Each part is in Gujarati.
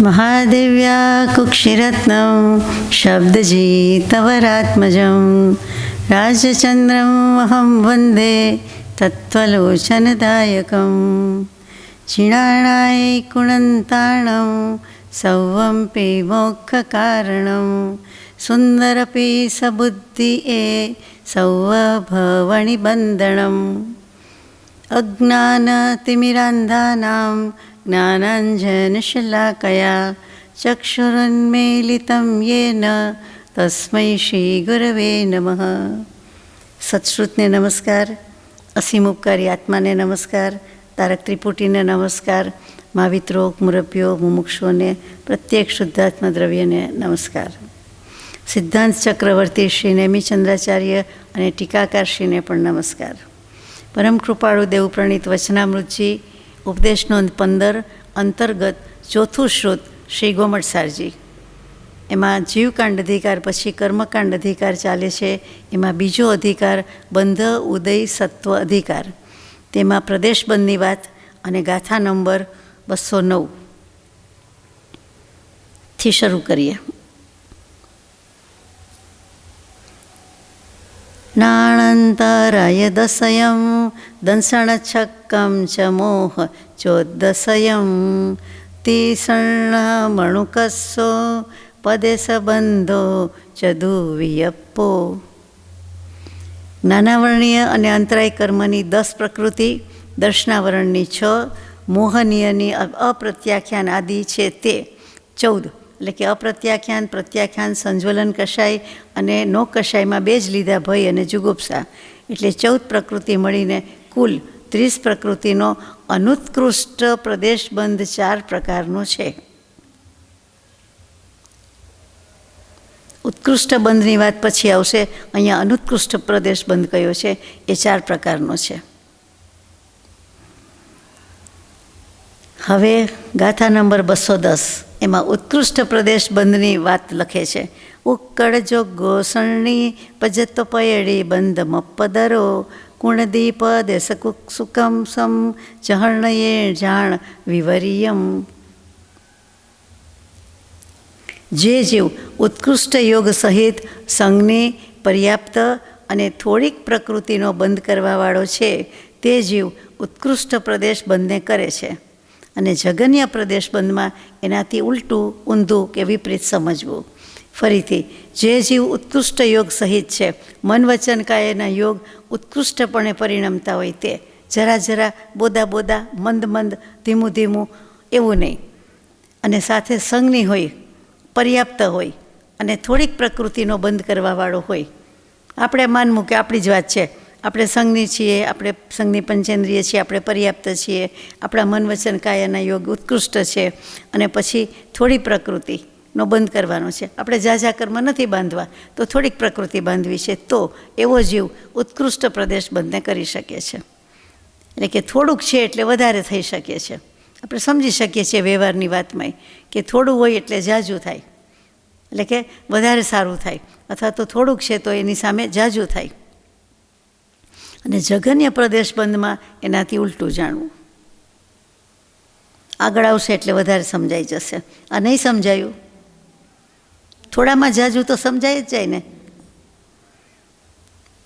महादेव्या कुक्षिरत्नं शब्दजितवरात्मजं राजचन्द्रम् अहं वन्दे तत्त्वलोचनदायकं चिणाणायैकुणन्ताणं सौवंपि मोक्षकारणं सुन्दरपि सबुद्धिये सौवभवणिबन्धनम् अज्ञानतिमिरान्धानां ज्ञानाञ्जनशलाकया चक्षुरुन्मीलितं येन तस्मै श्रीगुरवे नमः। सत्श्रुतने नमस्कार, असीम उपकारी आत्माने नमस्कार, तारक त्रिपुटीने नमस्कार, महावित्रोग मुरब्यो मुमुक्षुओने प्रत्येक शुद्धात्मा द्रव्यने नमस्कार। सिद्धांत चक्रवर्ती श्री नेमिचंद्राचार्य અને ટીકાકારશ્રીને પણ નમસ્કાર। પરમ કૃપાળુ દેવપ્રણીત વચનામૃતજી ઉપદેશ નોંધ 15 અંતર્ગત ચોથું શ્રુત શ્રી ગોમટસારજી, એમાં જીવકાંડ અધિકાર પછી કર્મકાંડ અધિકાર ચાલે છે। એમાં બીજો અધિકાર બંધ ઉદય સત્વ અધિકાર, તેમાં પ્રદેશબંધની વાત અને ગાથા નંબર 209 થી શરૂ કરીએ। નાણાંતરાય દશયં દંસણછક્કં ચ મોહ ચોદશયં તીસર્ણમણુકસ્સો પદે સંબંધો ચ દુવિયપ્પો। જ્ઞાનાવરણીય અને અંતરાય કર્મની 10 પ્રકૃતિ, દર્શનાવરણની 6, મોહનીયની અપ્રત્યાખ્યાન આદિ છે તે 14, એટલે કે અપ્રત્યાખ્યાન, પ્રત્યાખ્યાન, સંજ્વલન કષાય અને નો કષાયમાં 2 જ લીધા, ભય અને જુગુપ્સા, એટલે 14 પ્રકૃતિ મળીને કુલ 30 પ્રકૃતિનો અનુત્કૃષ્ટ પ્રદેશબંધ 4 પ્રકારનો છે। ઉત્કૃષ્ટ બંધની વાત પછી આવશે, અહીંયા અનુત્કૃષ્ટ પ્રદેશબંધ કયો છે એ 4 પ્રકારનો છે। હવે ગાથા નંબર 210, એમાં ઉત્કૃષ્ટ પ્રદેશબંધની વાત લખે છે। ઉક્કડ જોગો સણની પજત પયડી બંધ મપદરો કુણદીપ દેશ સુકમ સમ ચહર્ણયે જાણ વિવરિયમ। જે જીવ ઉત્કૃષ્ટ યોગ સહિત સંઘની પર્યાપ્ત અને થોડીક પ્રકૃતિનો બંધ કરવાવાળો છે તે જીવ ઉત્કૃષ્ટ પ્રદેશબંધને કરે છે, અને જગન્ય પ્રદેશબંધમાં એનાથી ઉલટું, ઊંધું કે વિપરીત સમજવું। ફરીથી, જે જીવ ઉત્કૃષ્ટ યોગ સહિત છે, મન વચન કાયના યોગ ઉત્કૃષ્ટપણે પરિણમતા હોય તે, જરા જરા, બોદા બોદા, મંદ મંદ, ધીમું ધીમું એવું નહીં, અને સાથે સંગની હોય, પર્યાપ્ત હોય અને થોડીક પ્રકૃતિનો બંધ કરવાવાળો હોય। આપણે માનવું કે આપણી જ વાત છે, આપણે સંઘની છીએ, આપણે સંઘની પંચેન્દ્રિય છીએ, આપણે પર્યાપ્ત છીએ, આપણા મન વચન કાયાના યોગ ઉત્કૃષ્ટ છે, અને પછી થોડી પ્રકૃતિનો બંધ કરવાનો છે। આપણે ઝાઝા કર્મ નથી બાંધવા, તો થોડીક પ્રકૃતિ બાંધવી છે, તો એવો જીવ ઉત્કૃષ્ટ પ્રદેશબંધને કરી શકે છે। એટલે કે થોડુંક છે એટલે વધારે થઈ શકે છે। આપણે સમજી શકીએ છીએ વ્યવહારની વાતમાં કે થોડું હોય એટલે ઝાઝું થાય, એટલે કે વધારે સારું થાય, અથવા તો થોડુંક છે તો એની સામે ઝાઝું થાય। અને જગન્ય પ્રદેશબંધમાં એનાથી ઉલટું જાણવું। આગળ આવશે એટલે વધારે સમજાઈ જશે। આ નહીં સમજાયું, થોડામાં જાજુ તો સમજાય જ જાય ને।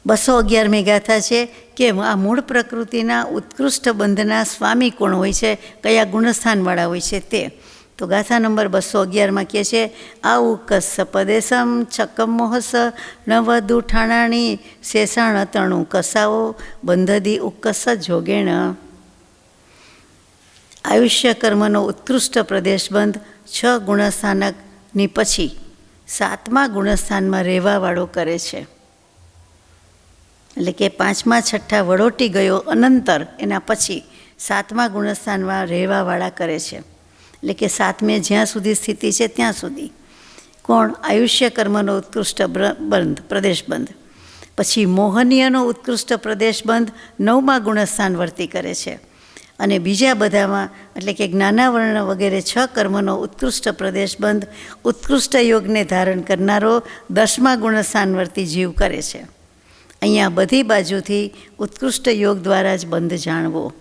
211મી ગાથા છે કે આ મૂળ પ્રકૃતિના ઉત્કૃષ્ટ બંધના સ્વામી કોણ હોય છે, કયા ગુણસ્થાનવાળા હોય છે તે। તો ગાથા નંબર 211માં કહે છે, આ ઉકસ પદેશમ છક્કમ મોહસ નવદુ ઠાણાણી શેષાણ તણુ કસાઓ બંધદી ઉકસ જોગેણ। આયુષ્ય કર્મનો ઉત્કૃષ્ટ પ્રદેશબંધ 6 ગુણસ્થાનકની પછી 7મા ગુણસ્થાનમાં રહેવાવાળો કરે છે। એટલે કે 5મા 6ઠ્ઠા વડોટી ગયો અનંતર એના પછી 7મા ગુણસ્થાનમાં રહેવાવાળા કરે છે। એટલે કે 7મે જ્યાં સુધી સ્થિતિ છે ત્યાં સુધી કોણ? આયુષ્ય કર્મનો ઉત્કૃષ્ટ બંધ, પ્રદેશબંધ। પછી મોહનીયનો ઉત્કૃષ્ટ પ્રદેશબંધ 9મા ગુણસ્થાન વર્તી કરે છે, અને બીજા બધામાં એટલે કે જ્ઞાનાવર્ણ વગેરે 6 કર્મનો ઉત્કૃષ્ટ પ્રદેશબંધ ઉત્કૃષ્ટ યોગને ધારણ કરનારો 10મા ગુણસ્થાન વર્તી જીવ કરે છે। અહીંયા બધી બાજુથી ઉત્કૃષ્ટ યોગ દ્વારા જ બંધ જાણવો।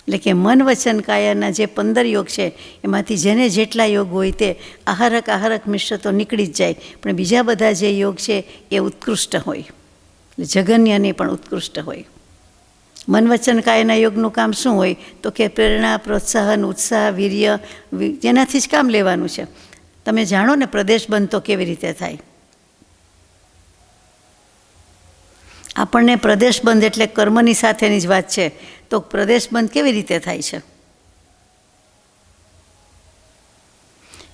એટલે કે મન વચન કાયાના જે 15 યોગ છે એમાંથી જેને જેટલા યોગ હોય તે આહારક મિશ્ર તો નીકળી જ જાય, પણ બીજા બધા જે યોગ છે એ ઉત્કૃષ્ટ હોય, એટલે જગન્ય નહીં પણ ઉત્કૃષ્ટ હોય. મન વચન કાયના યોગનું કામ શું હોય તો કે પ્રેરણા, પ્રોત્સાહન, ઉત્સાહ, વીર્ય, જેનાથી જ કામ લેવાનું છે. તમે જાણો ને પ્રદેશ બંધ તો કેવી રીતે થાય. આપણને પ્રદેશ બંધ એટલે કર્મની સાથેની જ વાત છે, તો પ્રદેશ બંધ કેવી રીતે થાય છે?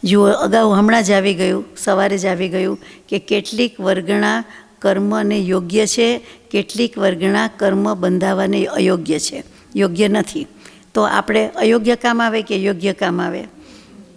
જુઓ, અગાઉ હમણાં જ આવી ગયું, સવારે જ આવી ગયું કે કેટલીક વર્ગણા કર્મને યોગ્ય છે, કેટલીક વર્ગણા કર્મ બંધાવાને અયોગ્ય છે, યોગ્ય નથી. તો આપણે અયોગ્ય કામ આવે કે યોગ્ય કામ આવે?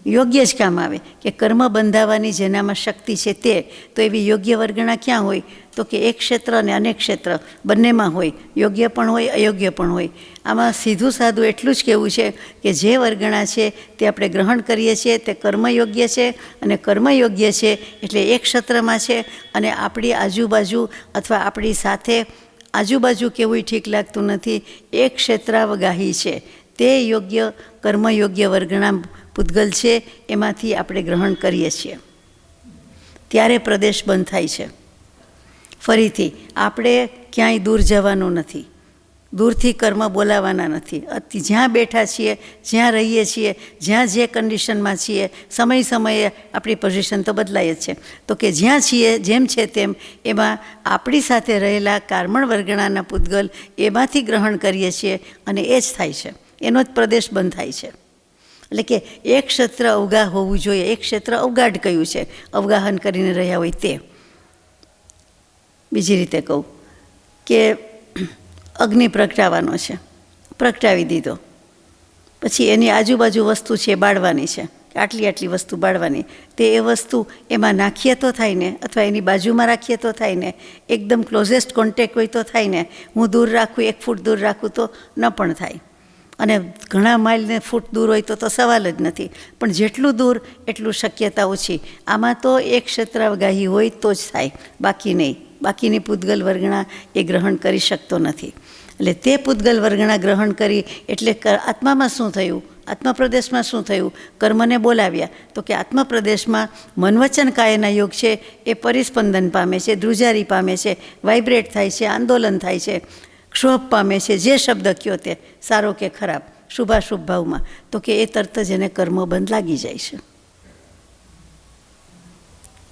યોગ્ય જ કામ આવે. કે કર્મ બંધાવવાની જેનામાં શક્તિ છે તે, તો એવી યોગ્ય વર્ગણા ક્યાં હોય તો કે એક ક્ષેત્ર અને અનેક ક્ષેત્ર બંનેમાં હોય, યોગ્ય પણ હોય, અયોગ્ય પણ હોય. આમાં સીધું સાદું એટલું જ કહેવું છે કે જે વર્ગણા છે તે આપણે ગ્રહણ કરીએ છીએ તે કર્મયોગ્ય છે, અને કર્મયોગ્ય છે એટલે એક ક્ષેત્રમાં છે, અને આપણી આજુબાજુ અથવા આપણી સાથે આજુબાજુ કેવું ઠીક લાગતું નથી, એક ક્ષેત્રાવગાહી છે, તે યોગ્ય કર્મયોગ્ય વર્ગણા પૂતગલ છે, એમાંથી આપણે ગ્રહણ કરીએ છીએ, ત્યારે પ્રદેશ બંધ થાય છે. ફરીથી આપણે ક્યાંય દૂર જવાનું નથી, દૂરથી કર્મ બોલાવવાના નથી. જ્યાં બેઠા છીએ, જ્યાં રહીએ છીએ, જ્યાં જે કન્ડિશનમાં છીએ, સમયે આપણી પોઝિશન તો બદલાય જ છે, તો કે જ્યાં છીએ જેમ છે તેમ એમાં આપણી સાથે રહેલા કારમણ વર્ગણાના પૂતગલ એમાંથી ગ્રહણ કરીએ છીએ, અને એ જ થાય છે, એનો જ પ્રદેશ બંધ થાય છે. એટલે કે એક ક્ષેત્ર અવગાહ હોવું જોઈએ, એક ક્ષેત્ર અવગાઢ કયું છે, અવગાહન કરીને રહ્યા હોય તે. બીજી રીતે કહું કે અગ્નિ પ્રગટાવવાનો છે, પ્રગટાવી દીધો, પછી એની આજુબાજુ વસ્તુ છે બાળવાની છે, આટલી વસ્તુ બાળવાની, તે એ વસ્તુ એમાં નાખીએ તો થાય ને, અથવા એની બાજુમાં રાખીએ તો થાય ને, એકદમ ક્લોઝેસ્ટ કોન્ટેક્ટ હોય તો થાય ને. હું દૂર રાખું, 1 ફૂટ દૂર રાખું તો ન પણ થાય, અને ઘણા માઇલને ફૂટ દૂર હોય તો સવાલ જ નથી. પણ જેટલું દૂર એટલું શક્યતા ઓછી. આમાં તો એક ક્ષેત્રાવગાહી હોય તો જ થાય, બાકી નહીં. બાકીની પૂતગલ વર્ગણા એ ગ્રહણ કરી શકતો નથી. એટલે તે પૂતગલ વર્ગણા ગ્રહણ કરી એટલે આત્મામાં શું થયું, આત્મપ્રદેશમાં શું થયું? કર્મને બોલાવ્યા, તો કે આત્મપ્રદેશમાં મનવચન કાયના યોગ છે એ પરિસ્પંદન પામે છે, ધ્રુજારી પામે છે, વાઇબ્રેટ થાય છે, આંદોલન થાય છે, ક્ષોભ પામે છે, જે શબ્દ કયો તે, સારો કે ખરાબ, શુભાશુભ ભાવમાં, તો કે એ તરત જ એને કર્મબંધ લાગી જાય છે.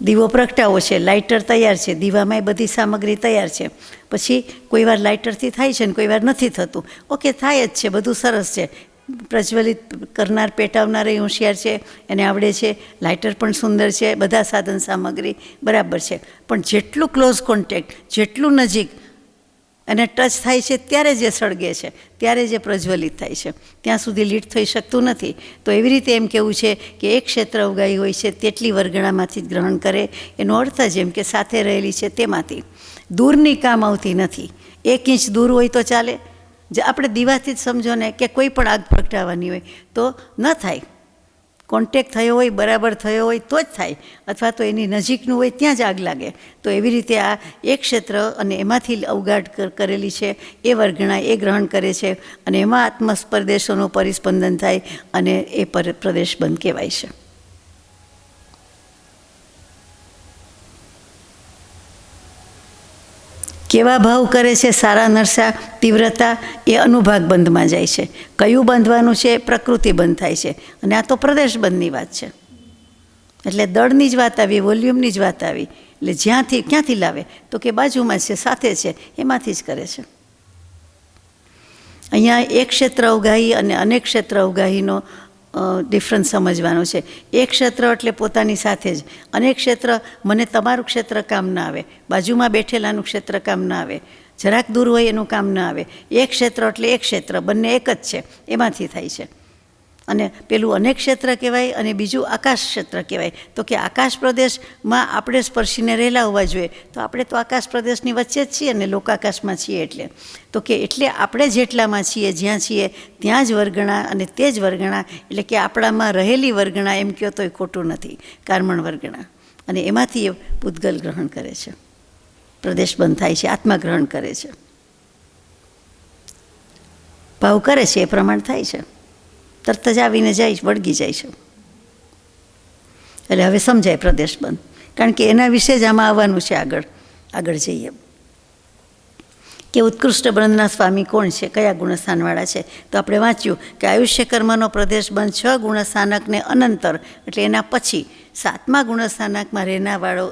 દીવો પ્રગટાવો છે, લાઇટર તૈયાર છે, દીવામાં બધી સામગ્રી તૈયાર છે, પછી કોઈ વાર લાઇટરથી થાય છે ને કોઈ વાર નથી થતું, ઓકે થાય જ છે, બધું સરસ છે, પ્રજ્વલિત કરનાર પેટાવનાર એ હોશિયાર છે, એને આવડે છે, લાઇટર પણ સુંદર છે, બધા સાધન સામગ્રી બરાબર છે, પણ જેટલું ક્લોઝ કોન્ટેક્ટ, જેટલું નજીક અને ટચ થાય છે ત્યારે જે સળગે છે, ત્યારે જે પ્રજ્વલિત થાય છે, ત્યાં સુધી લીટ થઈ શકતું નથી. તો એવી રીતે એમ કહેવું છે કે એક ક્ષેત્ર ઉગાઈ હોય છે તેટલી વર્ગણામાંથી જ ગ્રહણ કરે. એનો અર્થ જ એમ કે સાથે રહેલી છે તેમાંથી, દૂરની કામ આવતી નથી. 1 ઇંચ દૂર હોય તો ચાલે, જે આપણે દીવાથી જ સમજો ને કે કોઈ પણ આગ પ્રગટાવવાની હોય તો ન થાય, કોન્ટેક્ટ થયો હોય, બરાબર થયો હોય તો જ થાય, અથવા તો એની નજીકનું હોય ત્યાં જ આગ લાગે. તો એવી રીતે આ એક ક્ષેત્ર અને એમાંથી અવગાઢ કરેલી છે એ વર્ગણા એ ગ્રહણ કરે છે, અને એમાં આત્મસ્પર્દેશોનું પરિસ્પંદન થાય, અને એ પ્રદેશ બંધ કહેવાય છે. કેવા ભાવ કરે છે સારા નરસા, તીવ્રતા, એ અનુભાગ બંધમાં જાય છે. કયું બાંધવાનું છે? પ્રકૃતિ બંધ થાય છે, અને આ તો પ્રદેશ બંધની વાત છે. એટલે દળની જ વાત આવી, વોલ્યુમની જ વાત આવી. એટલે જ્યાંથી ક્યાંથી લાવે તો કે બાજુમાં છે, સાથે છે, એમાંથી જ કરે છે. અહીંયા એક ક્ષેત્ર અવગાહી અને અનેક ક્ષેત્ર અવગાહીનો ડિફરન્સ સમજવાનો છે. એક ક્ષેત્ર એટલે પોતાની સાથે જ, અનેક ક્ષેત્ર મને તમારું ક્ષેત્ર કામ ના આવે, બાજુમાં બેઠેલાનું ક્ષેત્ર કામ ના આવે, જરાક દૂર હોય એનું કામ ના આવે. એક ક્ષેત્ર એટલે એક ક્ષેત્ર, બંને એક જ છે, એમાંથી થાય છે. અને પેલું અનેક ક્ષેત્ર કહેવાય, અને બીજું આકાશ ક્ષેત્ર કહેવાય. તો કે આકાશ પ્રદેશમાં આપણે સ્પર્શીને રહેલા હોવા જોઈએ, તો આપણે તો આકાશ પ્રદેશની વચ્ચે જ છીએ ને, લોકાકાશમાં છીએ. એટલે આપણે જેટલામાં છીએ, જ્યાં છીએ ત્યાં જ વર્ગણા, અને તે જ વર્ગણા એટલે કે આપણામાં રહેલી વર્ગણા એમ કહો તોય ખોટું નથી, કારમણ વર્ગણા. અને એમાંથી એ પૂતગલ ગ્રહણ કરે છે, પ્રદેશ બંધ થાય છે, આત્મા ગ્રહણ કરે છે. ભાવ કરે છે એ પ્રમાણ થાય છે. તરત જ આવીને જાય વળગી જાય છે. એટલે હવે સમજાય પ્રદેશ બંધ, કારણ કે એના વિશે જ આમાં આવવાનું છે. આગળ જઈએ કે ઉત્કૃષ્ટ બંધના સ્વામી કોણ છે, કયા ગુણસ્થાનવાળા છે. તો આપણે વાંચ્યું કે આયુષ્ય કર્મનો પ્રદેશ બંધ 6 ગુણસ્થાનકને અનંતર, એટલે એના પછી 7મા ગુણસ્થાનકમાં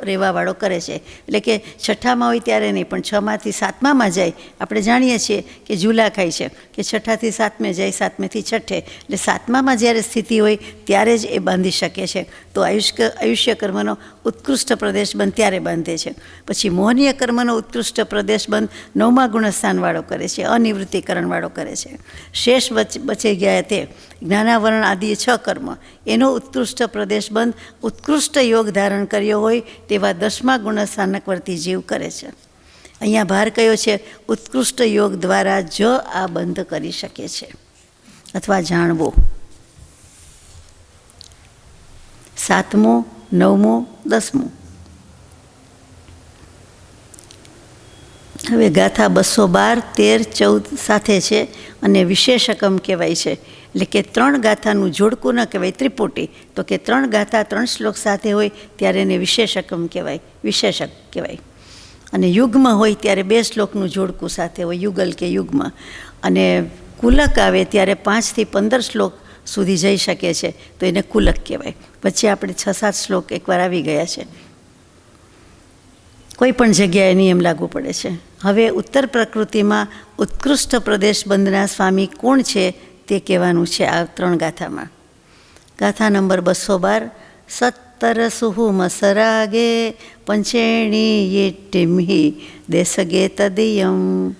રહેવાવાળો કરે છે. એટલે કે 6ઠામાં હોય ત્યારે નહીં, પણ 6માંથી 7મામાં જાય. આપણે જાણીએ છીએ કે ઝૂલા ખાય છે કે 6ઠાથી 7મે જાય, 7મેથી 6ઠે, એટલે 7મામાં જ્યારે સ્થિતિ હોય ત્યારે જ એ બાંધી શકે છે. તો આયુષ્ય કર્મનો ઉત્કૃષ્ટ પ્રદેશ બંધ ત્યારે બાંધે છે. પછી મોહનીય કર્મનો ઉત્કૃષ્ટ પ્રદેશ બંધ 9મા ગુણસ્થાનવાળો કરે છે, અનિવૃત્તિકરણવાળો કરે છે. શેષ બચી ગયા તે જ્ઞાનાવરણ આદિ 6 કર્મ, એનો ઉત્કૃષ્ટ પ્રદેશ બંધ ઉત્કૃષ્ટ યોગ ધારણ કર્યો હોય તેવા 10મા ગુણસ્થાનકવર્તી જીવ કરે છે. અહીંયા ભાર કયો છે? ઉત્કૃષ્ટ યોગ દ્વારા જ આ બંધ કરી શકે છે અથવા જાણવો. 7મું, 9મું, 10મું. હવે ગાથા 212, 13, 14 સાથે છે અને વિશેષકમ કહેવાય છે. એટલે કે 3 ગાથાનું જોડકું ન કહેવાય ત્રિપુટી, તો કે 3 ગાથા 3 શ્લોક સાથે હોય ત્યારે એને વિશેષકમ કહેવાય, વિશેષક કહેવાય. અને યુગ્મ હોય ત્યારે 2 શ્લોકનું જોડકું સાથે હોય, યુગલ કે યુગ્મ. અને કુલક આવે ત્યારે 5 થી 15 શ્લોક સુધી જઈ શકે છે, તો એને કુલક કહેવાય. પછી આપણે 6-7 શ્લોક એકવાર આવી ગયા છે. કોઈ પણ જગ્યાએ નિયમ લાગુ પડે છે. હવે ઉત્તર પ્રકૃતિમાં ઉત્કૃષ્ટ પ્રદેશ બંધના સ્વામી કોણ છે તે કહેવાનું છે આ 3 ગાથામાં. ગાથા નંબર 212. 17 સુહુમ સરાગે પંચેણી યેટિમિ દેશગે તદિયમ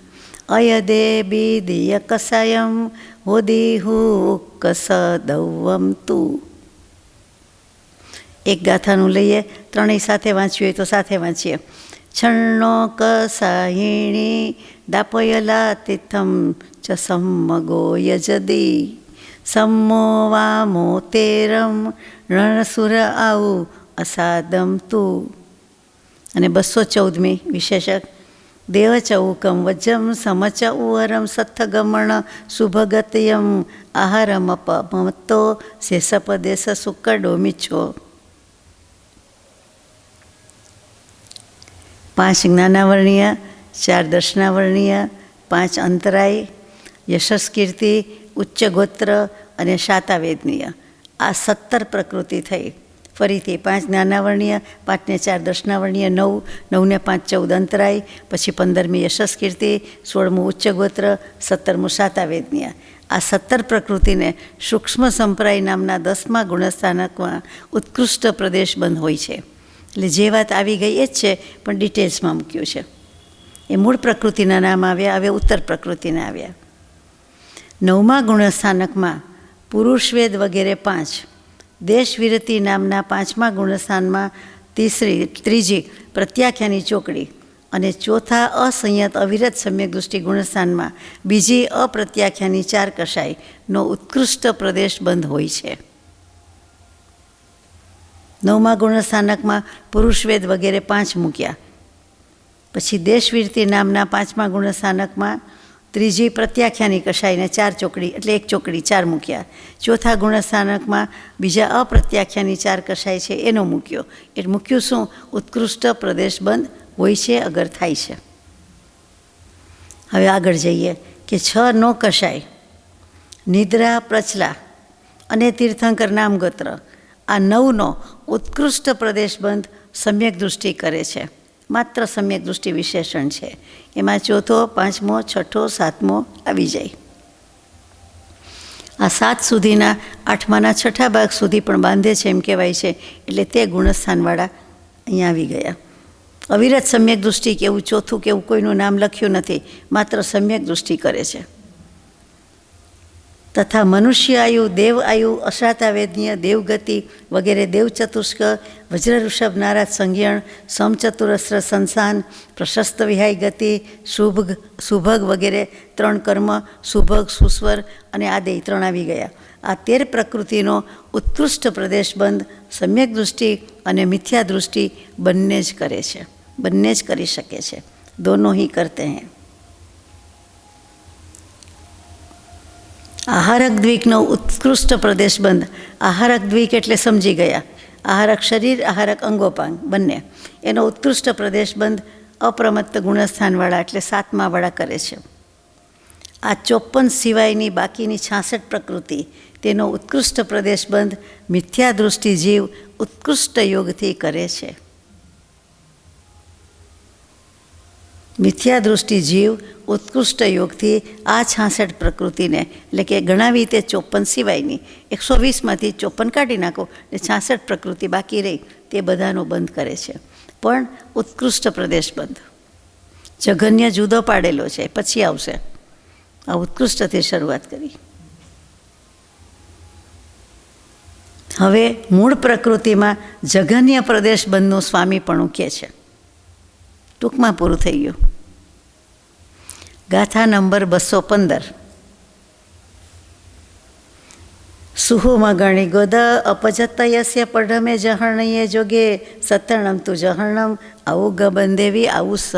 અયદે બીદિય કસાયમ હોદિહુ કસદવમ તું. એક ગાથાનું લઈએ, ત્રણેય સાથે વાંચ્યું હોય તો સાથે વાંચીએ. છન્નો કસાહિણી દાપયલા તિથમ ચ સમ્મગો યજદી सम्मो वामो तेरम रणसुर आउ असादम તું. અને 214મી વિશેષક. દેવ ચૌકમ વજ્જમ સમચ ઉવરમ સત્થગમણ શુભગત્યમ આહારમપ મમતો શેષપદેશ સુકડો મીછો. 5 જ્ઞાનાવર્ણીય, 4 દર્શનાવર્ણીય, 5 અંતરાય, યશસ્કીર્તિ, ઉચ્ચ ગોત્ર અને શાતાવેદનીય. આ 17 પ્રકૃતિ થઈ. ફરીથી 5 જ્ઞાનાવર્ણીય, 5 ને 4 દર્શનાવર્ણીય, 9, 9 ને 5 14 અંતરાય, પછી 15મી યશસ્કીર્તિ, 16મું ઉચ્ચ ગોત્ર, 17મું શાતાવેદનીય. આ 17 પ્રકૃતિને સૂક્ષ્મ સંપ્રાય નામના 10મા ગુણસ્થાનકમાં ઉત્કૃષ્ટ પ્રદેશ બંધ હોય છે. એટલે જે વાત આવી ગઈ એ જ છે, પણ ડિટેલ્સમાં મૂક્યું છે. એ મૂળ પ્રકૃતિના નામ આવ્યા, હવે ઉત્તર પ્રકૃતિના આવ્યા. 9મા ગુણસ્થાનકમાં પુરુષવેદ વગેરે 5, દેશવિરતિ નામના 5મા ગુણસ્થાનમાં ત્રીજી પ્રત્યાખ્યાની ચોકડી અને ચોથા અસંયત અવિરત સમ્યક દૃષ્ટિ ગુણસ્થાનમાં બીજી અપ્રત્યાખ્યાની 4 કષાયનો ઉત્કૃષ્ટ પ્રદેશ બંધ હોય છે. 9મા ગુણસ્થાનકમાં પુરુષવેદ વગેરે 5 મૂક્યા. પછી દેશવિરતિ નામના 5મા ગુણસ્થાનકમાં ત્રીજી પ્રત્યાખ્યાની કષાયને 4 ચોકડી, એટલે 1 ચોકડી 4 મૂક્યા. ચોથા ગુણસ્થાનકમાં બીજા અપ્રત્યાખ્યાની 4 કષાય છે એનો મૂક્યો. એટલે મૂક્યું શું? ઉત્કૃષ્ટ પ્રદેશ બંધ હોય છે અગર થાય છે. હવે આગળ જઈએ કે 6 નો કષાય, નિદ્રા, પ્રચલા અને તીર્થંકર નામગોત્ર, આ 9નો ઉત્કૃષ્ટ પ્રદેશ બંધ સમ્યક દૃષ્ટિ કરે છે. માત્ર સમ્યક દૃષ્ટિ વિશેષણ છે. એમાં ચોથો, 5મો, 6ઠો, 7મો આવી જાય. આ 7 સુધીના 8માના 6ઠા ભાગ સુધી પણ બાંધે છે એમ કહેવાય છે. એટલે તે ગુણસ્થાનવાળા અહીંયા આવી ગયા. અવિરત સમ્યક દૃષ્ટિ કે એવું ચોથું કે એવું કોઈનું નામ લખ્યું નથી, માત્ર સમ્યક દૃષ્ટિ કરે છે. તથા મનુષ્ય આયુ, દેવ આયુ, અશાતાવેદનીય, દેવગતિ વગેરે, દેવ ચતુષ્ક, વજ્રઋષભ નારાજ સંજ્ઞણ, સમચતુરસ્ર સંસાન, પ્રશસ્ત વિહાય ગતિ, સુભગ વગેરે 3 કર્મ, સુભગ, સુસ્વર અને આદેય 3 આવી ગયા. આ 13 પ્રકૃતિનો ઉત્કૃષ્ટ પ્રદેશ બંધ સમ્યક દૃષ્ટિ અને મિથ્યા દૃષ્ટિ બંને જ કરે છે, બંને જ કરી શકે છે. દોનો હી કરતે હૈ. આહારક દ્વીકનો ઉત્કૃષ્ટ પ્રદેશબંધ. આહારક દ્વીક એટલે સમજી ગયા, આહારક શરીર, આહારક અંગોપાંગ બંને. એનો ઉત્કૃષ્ટ પ્રદેશબંધ અપ્રમત્ત ગુણસ્થાનવાળા એટલે 7મા વાળા કરે છે. આ 54 સિવાયની બાકીની 66 પ્રકૃતિ, તેનો ઉત્કૃષ્ટ પ્રદેશબંધ મિથ્યા દૃષ્ટિ જીવ ઉત્કૃષ્ટ યોગથી કરે છે. મિથ્યા દૃષ્ટિ જીવ ઉત્કૃષ્ટ યોગથી આ 66 પ્રકૃતિને, એટલે કે ગણાવી તે 54 સિવાયની, 120માંથી 54 કાઢી નાખો એટલે 66 પ્રકૃતિ બાકી રહી, તે બધાનો બંધ કરે છે. પણ ઉત્કૃષ્ટ પ્રદેશબંધ. જઘન્ય જુદો પાડેલો છે, પછી આવશે. આ ઉત્કૃષ્ટથી શરૂઆત કરી. હવે મૂળ પ્રકૃતિમાં જઘન્ય પ્રદેશબંધનું સ્વામીપણું કહે છે. ટૂંકમાં પૂરું થઈ ગયું. ગાથા નંબર 215. સુહુમગણી ગોદ અપજતયસ્ય પઢમે જહર્ણયે જોગે સતર્ણમ તુ જહર્ણમ આવું ગબંદેવી આવું સ.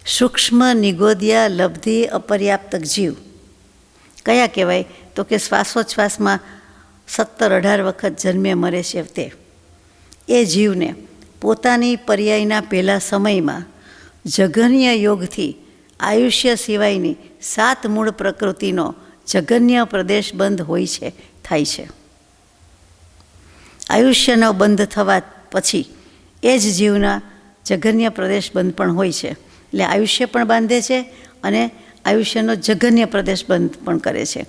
સૂક્ષ્મ નિગોદિયા લબ્ધિ અપર્યાપ્તક જીવ કયા કહેવાય? તો કે શ્વાસોચ્છ્વાસમાં 17-18 વખત જન્મે મરે છે તે. એ જીવને પોતાની પર્યાયના પહેલા સમયમાં જઘન્ય યોગથી આયુષ્ય સિવાયની 7 મૂળ પ્રકૃતિનો જઘન્ય પ્રદેશબંધ હોય છે, થાય છે. આયુષ્યનો બંધ થવા પછી એ જ જીવના જઘન્ય પ્રદેશબંધ પણ હોય છે. એટલે આયુષ્ય પણ બાંધે છે અને આયુષ્યનો જઘન્ય પ્રદેશબંધ પણ કરે છે.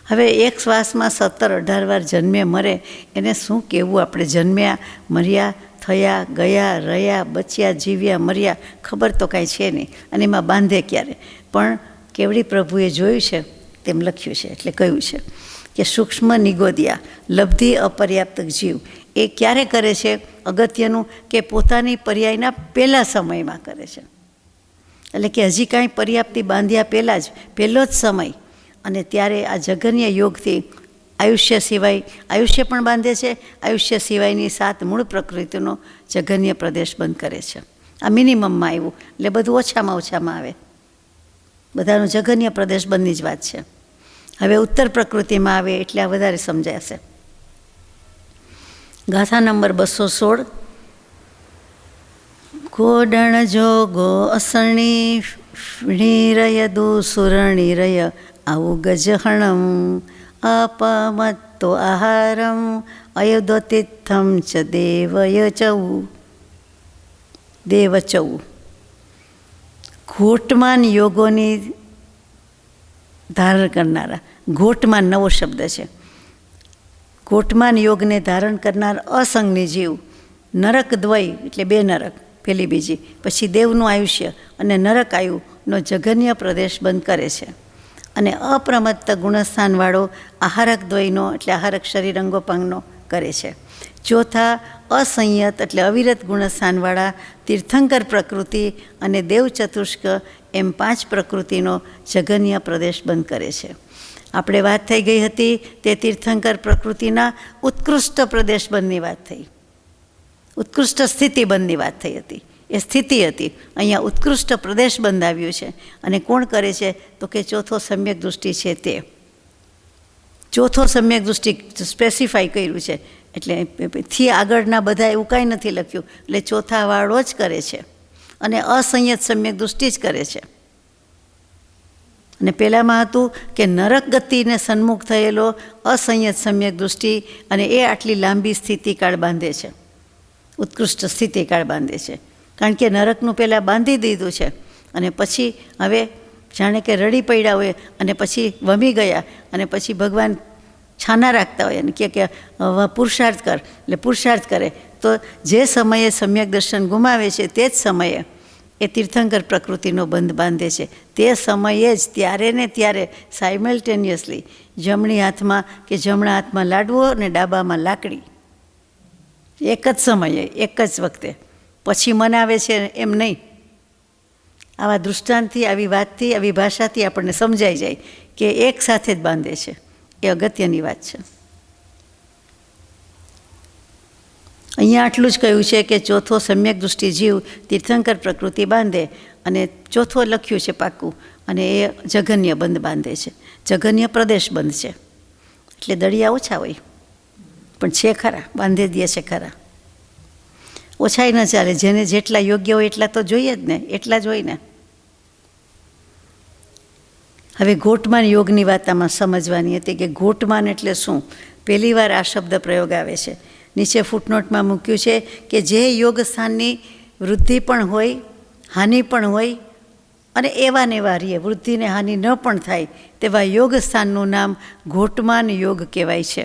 હવે એક શ્વાસમાં 17-18 વાર જન્મે મરે, એને શું કહેવું આપણે? જન્મ્યા, મર્યા, થયા, ગયા, રહ્યા, બચ્યા, જીવ્યા, મર્યા, ખબર તો કાંઈ છે નહીં. અને એમાં બાંધે ક્યારે? પણ કેવડી પ્રભુએ જોયું છે તેમ લખ્યું છે. એટલે કહ્યું છે કે સૂક્ષ્મ નિગોદિયા લબ્ધિ અપર્યાપ્તક જીવ એ ક્યારે કરે છે? અગત્યનું કે પોતાની પર્યાયના પહેલા સમયમાં કરે છે. એટલે કે હજી કાંઈ પર્યાપ્તિ બાંધ્યા પહેલાં જ, પહેલો જ સમય, અને ત્યારે આ જઘન્ય યોગથી આયુષ્ય સિવાય, આયુષ્ય પણ બાંધે છે, આયુષ્ય સિવાયની 7 મૂળ પ્રકૃતિનો જઘન્ય પ્રદેશ બંધ કરે છે. આ મિનિમમમાં આવ્યું, એટલે બધું ઓછામાં ઓછામાં આવે. બધાનો જઘન્ય પ્રદેશ બંધની જ વાત છે. હવે ઉત્તર પ્રકૃતિમાં આવે એટલે આ વધારે સમજાશે. ગાથા નંબર 216. કોડણ જોગો અસણી ણીરય દુસુરણીરય આવું ગજહણમ અપમત્તો આહારમ અયોદતિથમ ચ દેવચૌ. ઘોટમાન યોગોની ધારણ કરનારા. ઘોટમાન નવો શબ્દ છે. ઘોટમાન યોગને ધારણ કરનાર અસંગની જીવ નરક દ્વય એટલે 2 નરક, પેલી બીજી, પછી દેવનું આયુષ્ય અને નરક આયુનો જઘન્ય પ્રદેશ બંધ કરે છે. અને અપ્રમત્ત ગુણસ્થાનવાળો આહારક દ્વયનો એટલે આહારક શરીર અંગોપાંગનો કરે છે. ચોથા અસંયત એટલે અવિરત ગુણસ્થાનવાળા તીર્થંકર પ્રકૃતિ અને દેવ ચતુષ્ક એમ 5 પ્રકૃતિનો જઘન્ય પ્રદેશ બંધ કરે છે. આપણે વાત થઈ ગઈ હતી તે તીર્થંકર પ્રકૃતિના ઉત્કૃષ્ટ પ્રદેશ બંધની વાત થઈ, ઉત્કૃષ્ટ સ્થિતિબંધની વાત થઈ હતી. એ સ્થિતિ હતી. અહીંયા ઉત્કૃષ્ટ પ્રદેશ બંધ આવ્યું છે. અને કોણ કરે છે? તો કે ચોથો સમ્યક દૃષ્ટિ છે તે. ચોથો સમ્યક દૃષ્ટિ સ્પેસિફાઈ કર્યું છે. એટલે થી આગળના બધા એવું કાંઈ નથી લખ્યું. એટલે ચોથા વાળો જ કરે છે. અને અસંયત સમ્યક દૃષ્ટિ જ કરે છે. અને પહેલાંમાં હતું કે નરક ગતિને સન્મુખ થયેલો અસંયત સમ્યક દૃષ્ટિ, અને એ આટલી લાંબી સ્થિતિકાળ બાંધે છે, ઉત્કૃષ્ટ સ્થિતિકાળ બાંધે છે. કારણ કે નરકનું પહેલાં બાંધી દીધું છે, અને પછી હવે જાણે કે રડી પડ્યા હોય અને પછી વમી ગયા, અને પછી ભગવાન છાના રાખતા હોય અને કે પુરુષાર્થ કર, એટલે પુરુષાર્થ કરે. તો જે સમયે સમ્યક દર્શન ગુમાવે છે તે જ સમયે એ તીર્થંકર પ્રકૃતિનો બંધ બાંધે છે. તે સમયે જ ત્યારે ને ત્યારે સાયમલ્ટેનિયસલી જમણી હાથમાં કે જમણા હાથમાં લાડવો અને ડાબામાં લાકડી, એક જ સમયે, એક જ વખતે. પછી મનાવે છે એમ નહીં. આવા દૃષ્ટાંતથી, આવી વાતથી, આવી ભાષાથી આપણને સમજાઈ જાય કે એક સાથે જ બાંધે છે. એ અગત્યની વાત છે. અહીંયા આટલું જ કહ્યું છે કે ચોથો સમ્યક દૃષ્ટિ જીવ તીર્થંકર પ્રકૃતિ બાંધે, અને ચોથો લખ્યું છે પાક્કું અને એ જઘન્ય બંધ બાંધે છે. જઘન્ય પ્રદેશ બંધ છે, એટલે દળિયા ઓછા હોય, પણ છે ખરા, બાંધી દે છે ખરા. ઓછાય ન ચાલે, જેને જેટલા યોગ્ય હોય એટલા તો જોઈએ જ ને, એટલા જ હોય ને. હવે ગોટમાન યોગની વાત આમાં સમજવાની હતી કે ગોટમાન એટલે શું. પહેલી વાર આ શબ્દ પ્રયોગ આવે છે. નીચે ફૂટનોટમાં મૂક્યું છે કે જે યોગ સ્થાનની વૃદ્ધિ પણ હોય, હાનિ પણ હોય, અને એવા ને એવા રીએ, વૃદ્ધિને હાનિ ન પણ થાય તેવા યોગ સ્થાનનું નામ ગોટમાન યોગ કહેવાય છે.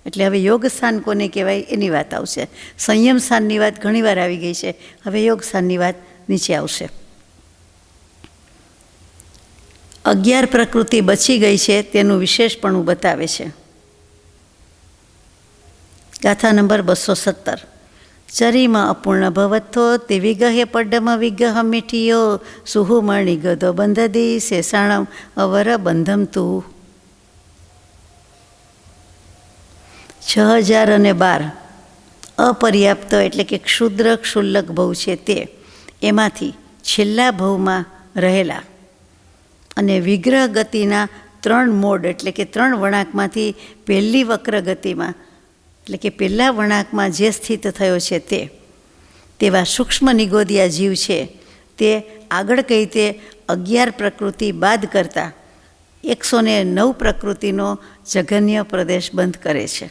એટલે હવે યોગ સ્થાન કોને કહેવાય એની વાત આવશે. સંયમ સ્થાનની વાત ઘણીવાર આવી ગઈ છે, હવે યોગ સ્થાનની વાત નીચે આવશે. 11 પ્રકૃતિ બચી ગઈ છે તેનું વિશેષપણું બતાવે છે. ગાથા નંબર 217. ચરીમાં અપૂર્ણ ભવત્થો તે વિગહે પડમ વિગહ મીઠિયો સુહુમણી ગદો બંધદી શેષાણમ અવર બંધમ તું. 6012 અપર્યાપ્ત એટલે કે ક્ષુદ્ર ક્ષુલ્લક ભવ છે તે, એમાંથી છેલ્લા ભવમાં રહેલા અને વિગ્રહ ગતિના 3 મોડ એટલે કે 3 વળાંકમાંથી પહેલી વક્ર ગતિમાં એટલે કે પહેલા વળાંકમાં જે સ્થિત થયો છે તેવા સૂક્ષ્મ નિગોદિયા જીવ છે તે આગળ કહી તે 11 પ્રકૃતિ બાદ કરતાં 109 પ્રકૃતિનો જઘન્ય પ્રદેશ બંધ કરે છે.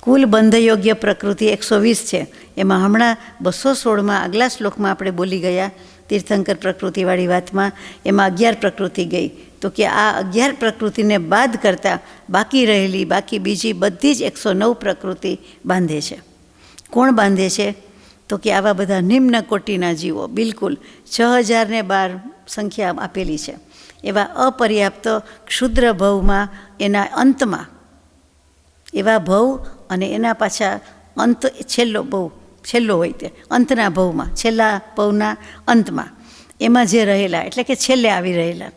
કુલ બંધયોગ્ય પ્રકૃતિ 120 છે. એમાં હમણાં 216માં આગલા શ્લોકમાં આપણે બોલી ગયા તીર્થંકર પ્રકૃતિવાળી વાતમાં, એમાં 11 પ્રકૃતિ ગઈ. તો કે આ 11 પ્રકૃતિને બાદ કરતાં બાકી રહેલી બાકી બીજી બધી જ 109 પ્રકૃતિ બાંધે છે. કોણ બાંધે છે? તો કે આવા બધા નિમ્ન કોટીના જીવો, બિલકુલ 6012 સંખ્યા આપેલી છે, એવા અપર્યાપ્ત ક્ષુદ્ર ભવમાં એના અંતમાં એવા ભવ અને એના પાછા અંત છેલ્લો હોય તે અંતના ભવમાં, છેલ્લા ભવના અંતમાં એમાં જે રહેલા એટલે કે છેલ્લે આવી રહેલા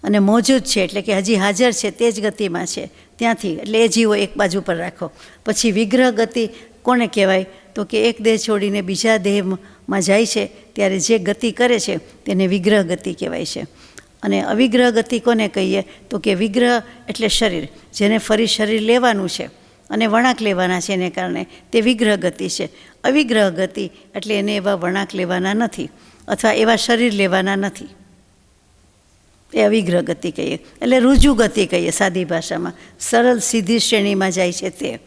અને મોજૂદ છે એટલે કે હજી હાજર છે તે જ ગતિમાં છે ત્યાંથી, એટલે એ જીવો એક બાજુ પર રાખો. પછી વિગ્રહ ગતિ કોને કહેવાય? તો કે એક દેહ છોડીને બીજા દેહમાં જાય છે ત્યારે જે ગતિ કરે છે તેને વિગ્રહ ગતિ કહેવાય છે. અને અવિગ્રહ ગતિ કોને કહીએ? તો કે વિગ્રહ એટલે શરીર, જેને ફરી શરીર લેવાનું છે અને વળાંક લેવાના છે એને કારણે તે વિગ્રહ ગતિ છે. અવિગ્રહ ગતિ એટલે એને એવા વળાંક લેવાના નથી અથવા એવા શરીર લેવાના નથી, એ અવિગ્રહ ગતિ કહીએ. એટલે રુજુ ગતિ કહીએ સાદી ભાષામાં, સરળ સીધી શ્રેણીમાં જાય છે તે.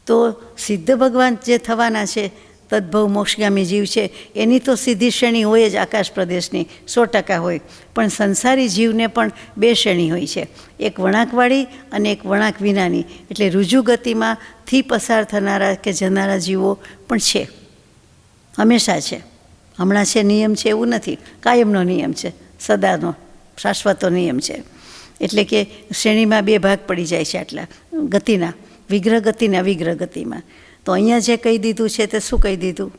તો સિદ્ધ ભગવાન જે થવાના છે તદ્ભવ મોક્ષગામી જીવ છે એની તો સીધી શ્રેણી હોય જ આકાશ પ્રદેશની, 100% હોય. પણ સંસારી જીવને પણ 2 શ્રેણી હોય છે, એક વળાંકવાળી અને એક વળાંક વિનાની. એટલે રુજુ ગતિમાંથી પસાર થનારા કે જનારા જીવો પણ છે, હંમેશા છે. હમણાં છે નિયમ છે એવું નથી, કાયમનો નિયમ છે, સદાનો શાશ્વતો નિયમ છે. એટલે કે શ્રેણીમાં 2 ભાગ પડી જાય છે આટલા ગતિના, વિગ્રહ ગતિ ને અવિગ્રહ ગતિમાં. તો અહીંયા જે કહી દીધું છે તે શું કહી દીધું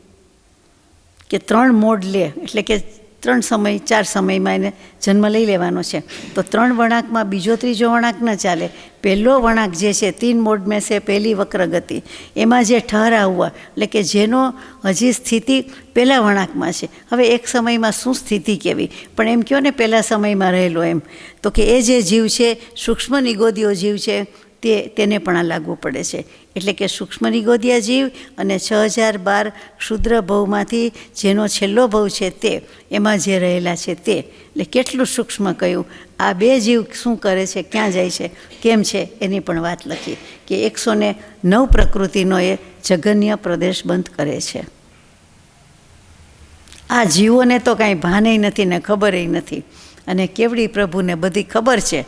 કે 3 મોડ લે એટલે કે 3 સમય 4 સમયમાં એને જન્મ લઈ લેવાનો છે. તો 3 વળાંકમાં બીજો ત્રીજો વળાંક ન ચાલે. પહેલો વળાંક જે છે 3 મોડ મેં છે પહેલી વક્ર ગતિ, એમાં જે ઠહરા હુઆ એટલે કે જેનો હજી સ્થિતિ પહેલા વળાંકમાં છે. હવે એક સમયમાં શું સ્થિતિ કેવી, પણ એમ કહો ને પહેલા સમયમાં રહેલો એમ, તો કે એ જે જીવ છે સૂક્ષ્મ નિગોદીઓ જીવ છે તેને પણ આ લાગુ પડે છે. એટલે કે સૂક્ષ્મ નિગોદિયા જીવ અને 6012 ક્ષુદ્ર ભવમાંથી જેનો છેલ્લો ભવ છે તે, એમાં જે રહેલા છે તે. એટલે કેટલું સૂક્ષ્મ કહ્યું. આ 2 જીવ શું કરે છે, ક્યાં જાય છે, કેમ છે, એની પણ વાત લખી કે 109 પ્રકૃતિનો એ જઘન્ય પ્રદેશ બંધ કરે છે. આ જીવોને તો કાંઈ ભાનેય નથી ને ખબરેય નથી, અને કેવડી પ્રભુને બધી ખબર છે,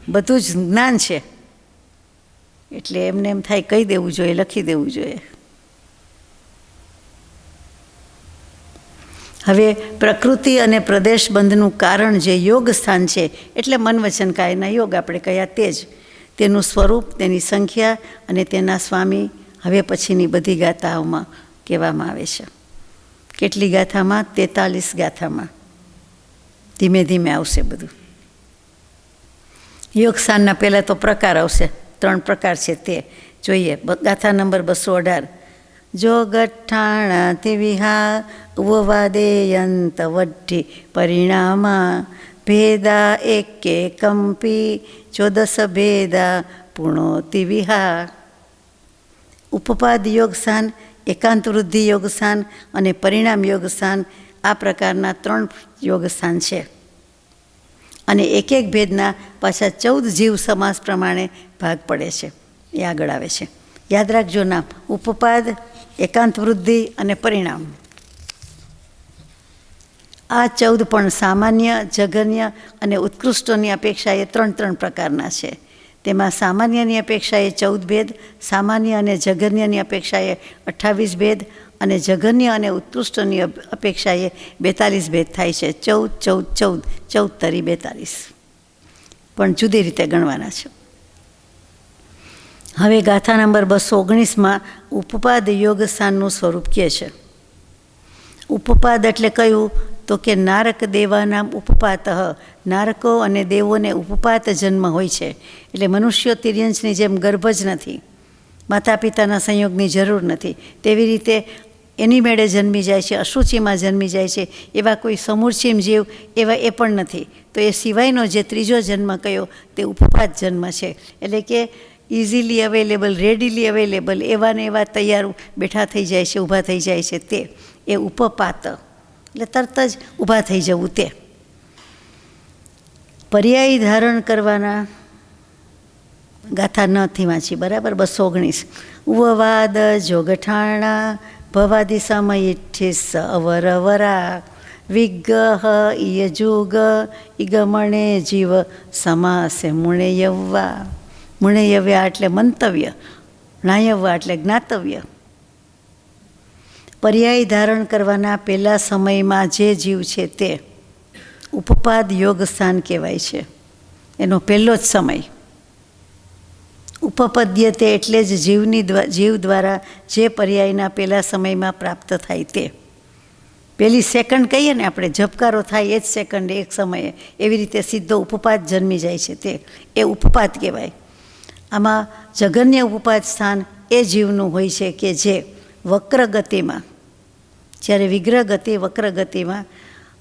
બધું જ જ્ઞાન છે. એટલે એમને એમ થાય કહી દેવું જોઈએ, લખી દેવું જોઈએ. હવે પ્રકૃતિ અને પ્રદેશ બંધનું કારણ જે યોગ સ્થાન છે એટલે મન વચન કાયના યોગ આપણે કહ્યા તે જ, તેનું સ્વરૂપ, તેની સંખ્યા અને તેના સ્વામી હવે પછીની બધી ગાથાઓમાં કહેવામાં આવે છે. કેટલી ગાથામાં? 43 ગાથામાં. ધીમે ધીમે આવશે બધું. યોગ સ્થાનના પહેલાં તો પ્રકાર આવશે, 3 પ્રકાર છે તે જોઈએ. ગાથા નંબર 218. જોગઠ્ઠાણાથી વિહા ઉપવાદેયંત વઢ્ઢી પરિણામા ભેદા એકે કંપી 14 ભેદા પૂર્ણોતિ વિહા. ઉપપાદ યોગ સ્થાન, એકાંત વૃદ્ધિ યોગ સ્થાન અને પરિણામ યોગ સ્થાન, આ પ્રકારના 3 યોગ સ્થાન છે. અને એક એક ભેદના પાછા 14 જીવ સમાસ પ્રમાણે ભાગ પડે છે. એ આગળ આવે છે. યાદ રાખજો નામ: ઉપપાદ, એકાંત વૃદ્ધિ અને પરિણામ. આ 14 પણ સામાન્ય, જઘન્ય અને ઉત્કૃષ્ટોની અપેક્ષાએ 3 પ્રકારના છે. તેમાં સામાન્યની અપેક્ષાએ 14 ભેદ, સામાન્ય અને જઘન્યની અપેક્ષાએ 28 ભેદ અને જઘન્ય અને ઉત્કૃષ્ટની અપેક્ષાએ 42 ભેદ થાય છે. 14, 14, 14, 14 તરી 42 પણ જુદી રીતે ગણવાના છે. હવે ગાથા નંબર 219માં ઉપપાદ યોગ સ્થાનનું સ્વરૂપ કહે છે. ઉપપાદ એટલે કયું? તો કે નારક દેવાનામ ઉપપાત. નારકો અને દેવોને ઉપપાત જન્મ હોય છે. એટલે મનુષ્યો તિર્યંશની જેમ ગર્ભ જ નથી, માતા પિતાના સંયોગની જરૂર નથી. તેવી રીતે એની મેળે જન્મી જાય છે, અશુચિમાં જન્મી જાય છે. એવા કોઈ સમૂર્છિમ જીવ એવા એ પણ નથી. તો એ સિવાયનો જે ત્રીજો જન્મ કયો તે ઉપપાત જન્મ છે. એટલે કે ઇઝીલી અવેલેબલ, રેડીલી અવેલેબલ, એવા ને એવા તૈયાર બેઠા થઈ જાય છે, ઊભા થઈ જાય છે, તે એ ઉપપાત. એટલે તરત જ ઊભા થઈ જવું તે. પર્યાય ધારણ કરવાના ગાથા નથી વાંચી, બરાબર. 219 ઉપવાદ જોગઠાણા ભવાદિ સમયિઠ્ઠિસ અવરવરા વિગ્રહ ઇયજુગ ઇગમણે જીવ સમાસે મુણેયવ્વા. મુણેયવ્યા એટલે મંતવ્ય, જ્ઞાયવ્વા એટલે જ્ઞાતવ્ય. પર્યાય ધારણ કરવાના પહેલા સમયમાં જે જીવ છે તે ઉપપાદ યોગ સ્થાન કહેવાય છે. એનો પહેલો જ સમય. ઉપપદ્યતે એટલે જ જીવ દ્વારા જે પર્યાયના પહેલા સમયમાં પ્રાપ્ત થાય તે. પહેલી સેકન્ડ કહીએ ને આપણે, ઝબકારો થાય એ જ સેકન્ડે, એક સમયે, એવી રીતે સીધો ઉપપાદ જન્મી જાય છે તે, એ ઉપપાદ કહેવાય. આમાં જઘન્ય ઉપપાદ સ્થાન એ જીવનું હોય છે કે જે વક્ર ગતિમાં, જ્યારે વિગ્રહ ગતિ વક્ર ગતિમાં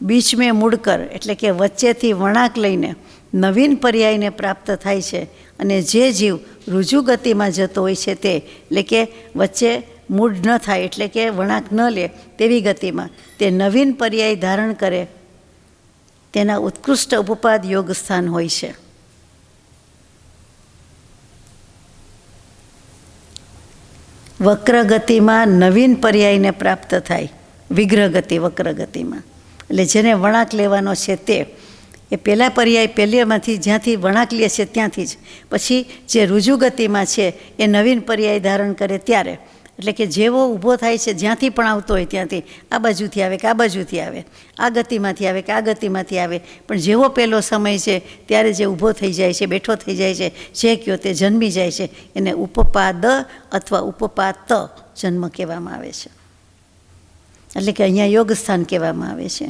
બીચ મેં મુડકર એટલે કે વચ્ચેથી વળાંક લઈને નવીન પર્યાયને પ્રાપ્ત થાય છે. અને જે જીવ રુજુ ગતિમાં જતો હોય છે તે, એટલે કે વચ્ચે મૂડ ન થાય, એટલે કે વળાંક ન લે તેવી ગતિમાં તે નવીન પર્યાય ધારણ કરે, તેના ઉત્કૃષ્ટ ઉપપાદ યોગ સ્થાન હોય છે. વક્ર ગતિમાં નવીન પર્યાયને પ્રાપ્ત થાય, વિગ્રહ ગતિ વક્ર ગતિમાં, એટલે જેને વળાંક લેવાનો છે તે, એ પહેલાં પર્યાય પહેલેમાંથી જ્યાંથી વળાંક લે છે ત્યાંથી જ, પછી જે રુજુ ગતિમાં છે એ નવીન પર્યાય ધારણ કરે ત્યારે, એટલે કે જેવો ઊભો થાય છે જ્યાંથી પણ આવતો હોય ત્યાંથી, આ બાજુથી આવે કે આ બાજુથી આવે, આ ગતિમાંથી આવે કે આ ગતિમાંથી આવે, પણ જેવો પહેલો સમય છે ત્યારે જે ઊભો થઈ જાય છે, બેઠો થઈ જાય છે, જે કયો તે જન્મી જાય છે, એને ઉપપાદ અથવા ઉપપાત જન્મ કહેવામાં આવે છે. એટલે કે અહીંયા યોગસ્થાન કહેવામાં આવે છે.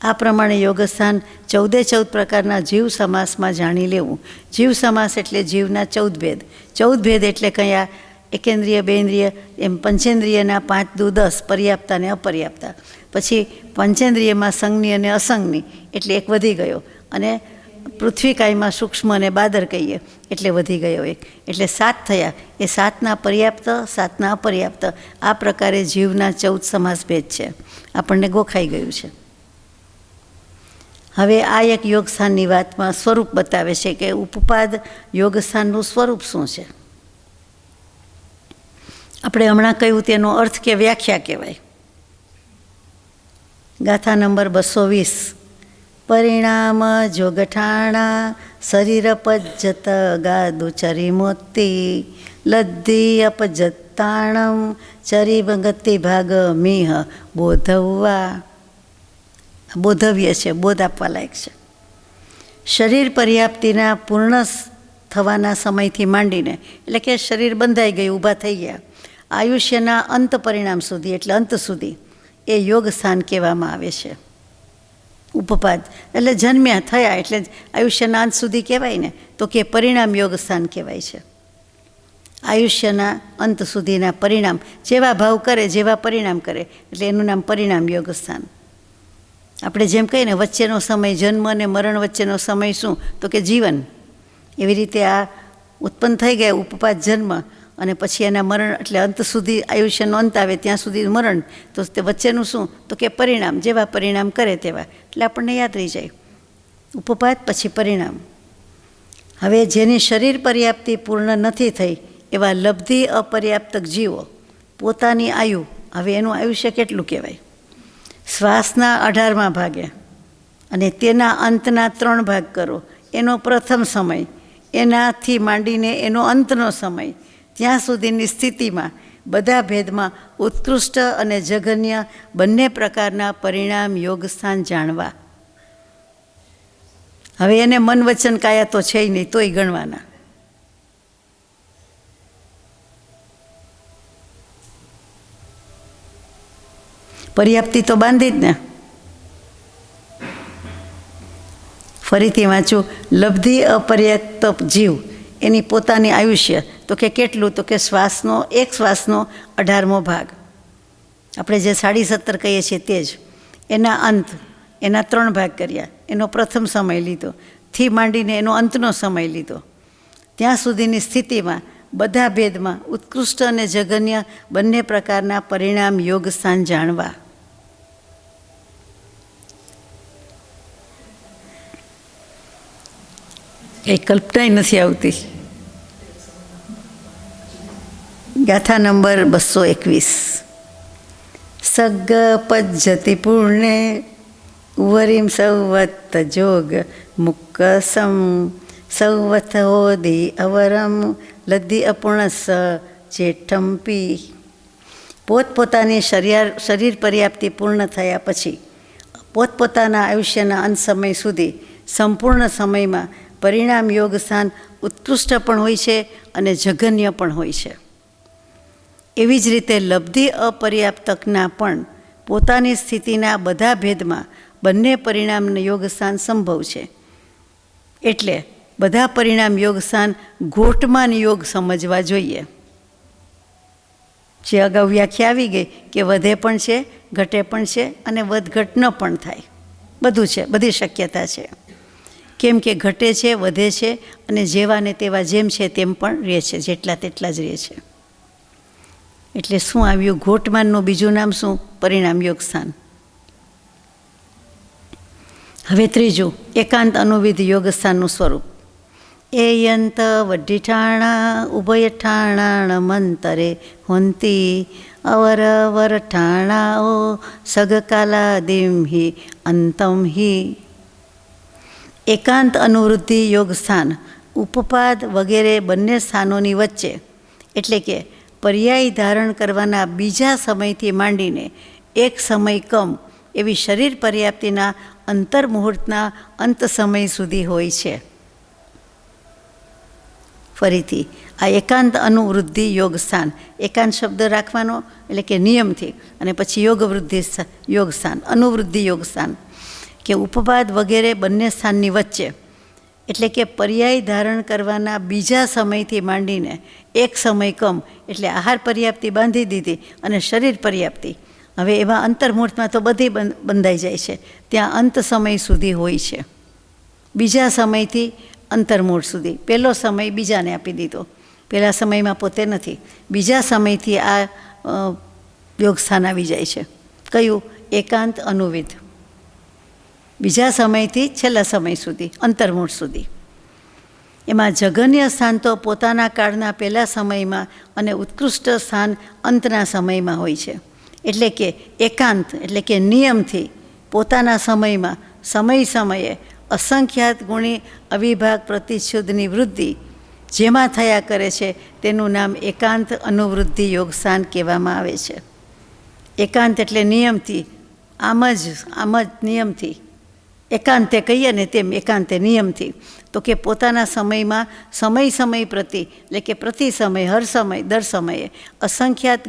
આ પ્રમાણે યોગસ્થાન 14 પ્રકારના જીવ સમાસમાં જાણી લેવું. જીવ સમાસ એટલે જીવના 14 ભેદ. 14 ભેદ એટલે કયા? એકેન્દ્રિય, બેન્દ્રિય, એમ પંચેન્દ્રિયના 5 દુ 10, પર્યાપ્તા ને અપર્યાપ્તા. પછી પંચેન્દ્રિયમાં સંજ્ઞી અને અસંજ્ઞી એટલે એક વધી ગયો, અને પૃથ્વીકાયમાં સૂક્ષ્મ અને બાદર કહીએ એટલે વધી ગયો એક, એટલે 7 થયા. એ 7ના પર્યાપ્ત, 7ના અપર્યાપ્ત, આ પ્રકારે જીવના 14 સમાસ ભેદ છે. આપણને ગોખાઈ ગયું છે. હવે આ એક યોગસ્થાનની વાતમાં સ્વરૂપ બતાવે છે કે ઉપપાદ યોગસ્થાનનું સ્વરૂપ શું છે. આપણે હમણાં કહ્યું તેનો અર્થ કે વ્યાખ્યા કહેવાય. ગાથા નંબર 220 પરિણામ જોગઠાણા શરીર પજ્જત ગાદુ ચરીમોતી લદ્ધી અપજત્તાણમ ચરીગતિ ભાગ મિહ બોધવ્વા. બોધવ્ય છે, બોધ આપવા લાયક છે. શરીર પર્યાપ્તિના પૂર્ણ થવાના સમયથી માંડીને, એટલે કે શરીર બંધાઈ ગયું, ઊભા થઈ ગયા, આયુષ્યના અંત પરિણામ સુધી, એટલે અંત સુધી એ યોગ સ્થાન કહેવામાં આવે છે. ઉપપાદ એટલે જન્મ્યા થયા એટલે આયુષ્યના અંત સુધી કહેવાય ને, તો કે પરિણામ યોગ સ્થાન કહેવાય છે. આયુષ્યના અંત સુધીના પરિણામ જેવા ભાવ કરે જેવા પરિણામ કરે એટલે એનું નામ પરિણામ યોગ સ્થાન. આપણે જેમ કહીએ ને વચ્ચેનો સમય, જન્મ અને મરણ વચ્ચેનો સમય શું, તો કે જીવન. એવી રીતે આ ઉત્પન્ન થઈ ગયા ઉપપાત જન્મ અને પછી એના મરણ એટલે અંત સુધી આયુષ્યનો અંત આવે ત્યાં સુધી મરણ, તો તે વચ્ચેનું શું, તો કે પરિણામ. જેવા પરિણામ કરે તેવા, એટલે આપણને યાદ રહી જાય. ઉપપાત પછી પરિણામ. હવે જેની શરીર પર્યાપ્તિ પૂર્ણ નથી થઈ એવા લબ્ધિ અપર્યાપ્તક જીવો પોતાની આયુ, હવે એનું આયુષ્ય કેટલું કહેવાય, શ્વાસના 18મા ભાગે અને તેના અંતના 3 ભાગ કરો. એનો પ્રથમ સમય, એનાથી માંડીને એનો અંતનો સમય, ત્યાં સુધીની સ્થિતિમાં બધા ભેદમાં ઉત્કૃષ્ટ અને જઘન્ય બંને પ્રકારના પરિણામ યોગ સ્થાન જાણવા. હવે એને મન વચન કાયા તો છે નહીં, તોય ગણવાના. પર્યાપ્તિ તો બાંધી જ ને. ફરીથી વાંચું. લબ્ધિ અપર્યાપ્ત જીવ એની પોતાની આયુષ્ય, તો કે કેટલું, તો કે શ્વાસનો, એક શ્વાસનો 18મો ભાગ, આપણે જે 17.5 કહીએ છીએ તે જ. એના અંત, એના 3 ભાગ કર્યા. એનો પ્રથમ સમય લીધો, થી માંડીને એનો અંતનો સમય લીધો. ત્યાં સુધીની સ્થિતિમાં બધા ભેદમાં ઉત્કૃષ્ટ અને જઘન્ય બંને પ્રકારના પરિણામ યોગ સ્થાન જાણવા. એ કલ્પના નથી આવતી. ગાથા નંબર 221. સગ્ગ પજ્જતિ પૂર્ણે ઉવરીમ સૌવત્ત જોગ મુક્ક સૌવથ હોદી અવરમ લદ્ધિ અપૂર્ણસ જેઠમ્પી. પોતપોતાની શરીર પર્યાપ્તિ પૂર્ણ થયા પછી પોતપોતાના આયુષ્યના અંત સમય સુધી સંપૂર્ણ સમયમાં પરિણામ યોગ સ્થાન ઉત્કૃષ્ટ પણ હોય છે અને જઘન્ય પણ હોય છે. એવી જ રીતે લબ્ધિ અપર્યાપ્તકના પણ પોતાની સ્થિતિના બધા ભેદમાં બંને પરિણામ યોગ સ્થાન સંભવ છે. એટલે બધા પરિણામ યોગ સ્થાન ઘોટમાન યોગ સમજવા જોઈએ. જે અગાઉ વ્યાખ્યા આવી ગઈ કે વધે પણ છે, ઘટે પણ છે અને વધઘટ ન પણ થાય. બધું છે, બધી શક્યતા છે. કેમ કે ઘટે છે, વધે છે અને જેવા ને તેવા જેમ છે તેમ પણ રહે છે, જેટલા તેટલા જ રહે છે. એટલે શું આવ્યું, ઘોટમાનનું બીજું નામ શું, પરિણામ યોગ સ્થાન. હવે ત્રીજું, એકાંત અનુવિધ યોગ સ્થાનનું સ્વરૂપ. એ યંત વઢ્ઠાણા ઉભય ઠાણાણ મંતરે હોંતી અવરવર ઠાણાઓ સગકાલાદિમ હિ અંતમ હિ. એકાંત અનુવૃત્તિ યોગ સ્થાન ઉપપાદ વગેરે બંને સ્થાનોની વચ્ચે, એટલે કે પર્યાય ધારણ કરવાના બીજા સમયથી માંડીને એક સમય કમ એવી શરીર પર્યાપ્તિના અંતર્મુહૂર્તના અંત સમય સુધી હોય છે. ફરીથી આ એકાંત અનુવૃદ્ધિ યોગ સ્થાન, એકાંત શબ્દ રાખવાનો એટલે કે નિયમથી, અને પછી યોગ વૃદ્ધિ યોગ સ્થાન, અનુવૃદ્ધિ યોગ સ્થાન, કે ઉપપાદ વગેરે બંને સ્થાનની વચ્ચે, એટલે કે પર્યાય ધારણ કરવાના બીજા સમયથી માંડીને એક સમય કમ, એટલે આહાર પર્યાપ્તિ બાંધી દીધી અને શરીર પર્યાપ્તિ, હવે એમાં અંતર્મુહૂર્તમાં તો બધી બંધાઈ જાય છે, ત્યાં અંત સમય સુધી હોય છે. બીજા સમયથી અંતર્મુહૂર્ત સુધી, પહેલો સમય બીજાને આપી દીધો, પહેલા સમયમાં પોતે નથી, બીજા સમયથી આ યોગ સ્થાન આવી જાય છે. કયું, એકાંત અનુવિધ. બીજા સમયથી છેલ્લા સમય સુધી, અંતર્મુહૂર્ત સુધી. એમાં જઘન્ય સ્થાન તો પોતાના કાળના પહેલા સમયમાં અને ઉત્કૃષ્ટ સ્થાન અંતના સમયમાં હોય છે. એટલે કે એકાંત એટલે કે નિયમથી પોતાના સમયમાં સમયે અસંખ્યાત ગુણી અવિભાગ પ્રતિશુદ્ધની વૃદ્ધિ જેમાં થયા કરે છે તેનું નામ એકાંત અનુવૃદ્ધિ યોગ સ્થાન કહેવામાં આવે છે. એકાંત એટલે નિયમથી, આમ જ નિયમથી, એકાંતે કહીએ ને તેમ એકાંતે નિયમથી, તો કે પોતાના સમયમાં સમય પ્રતિ, એટલે કે પ્રતિ સમય, હર સમય, દર સમયે અસંખ્યાત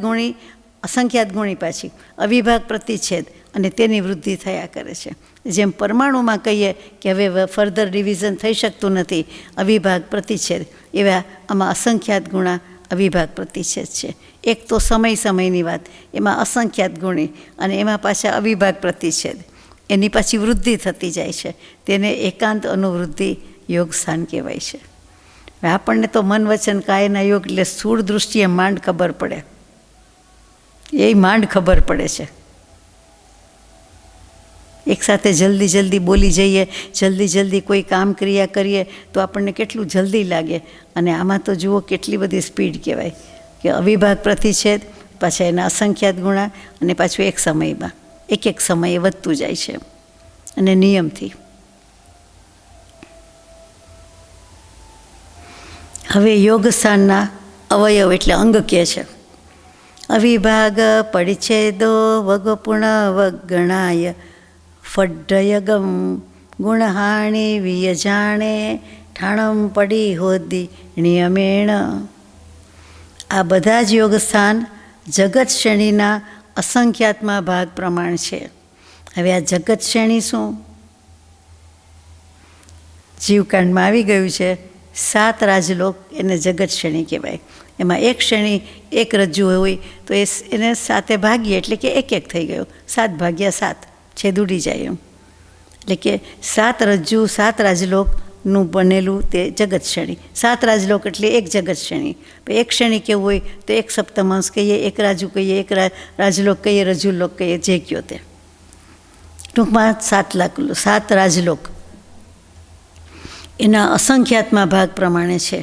ગુણી પાછી અવિભાગ પ્રતિછેદ અને તેની વૃદ્ધિ થયા કરે છે. જેમ પરમાણુમાં કહીએ કે હવે ફર્ધર ડિવિઝન થઈ શકતું નથી, અવિભાગ પ્રતિછેદ, એવા આમાં અસંખ્યાત ગુણા અવિભાગ પ્રતિછેદ છે. એક તો સમયની વાત, એમાં અસંખ્યાત ગુણી, અને એમાં પાછા અવિભાગ પ્રતિછેદ, એની પાછી વૃદ્ધિ થતી જાય છે. તેને એકાંત અનુવૃદ્ધિ યોગ સ્થાન કહેવાય છે. આપણને તો મન વચન કાયના યોગ એટલે સ્થૂળ દૃષ્ટિએ માંડ ખબર પડે, એ માંડ ખબર પડે છે. એકસાથે જલ્દી બોલી જઈએ, જલ્દી કોઈ કામ ક્રિયા કરીએ તો આપણને કેટલું જલ્દી લાગે, અને આમાં તો જુઓ કેટલી બધી સ્પીડ કહેવાય કે અવિભાગ પ્રતિછેદ, પાછા એના અસંખ્યાત ગુણા, અને પાછું એક સમયમાં એક સમયે વધતું જાય છે, અને નિયમથી. હવે યોગ સ્થાનના અવયવ એટલે અંગ કહે છે. અવિભાગ પરિચ્છેદો વગપુણ વગણાય ફડ્ડયગમ ગુણહાણી વિયજાણે ઠાણમ પડી હોદી નિયમેણ. આ બધા જ યોગ સ્થાન જગત શ્રેણીના અસંખ્યાતમાં ભાગ પ્રમાણ છે. હવે આ જગત શ્રેણી શું? જીવકાંડમાં આવી ગયું છે 7 રાજલોક, એને જગત શ્રેણી કહેવાય. એમાં એક શ્રેણી એક રજ્જુ હોય તો એને 7 ભાગીએ એટલે કે એક થઈ ગયો, 7 ભાગ્યા 7 છેદ ઉડી જાય એમ. એટલે કે 7 રજ્જુ 7 રાજલોકનું બનેલું તે જગત શ્રેણી. 7 રાજલોક એટલે એક જગત શ્રેણી. એક શ્રેણી કેવું હોય તો એક સપ્તમાંશ કહીએ, એક રાજુ કહીએ, એક રાજલોક કહીએ, રજુલોક કહીએ, જે કયો તે. ટૂંકમાં 7 રાજલોક એના અસંખ્યાતમાં ભાગ પ્રમાણે છે.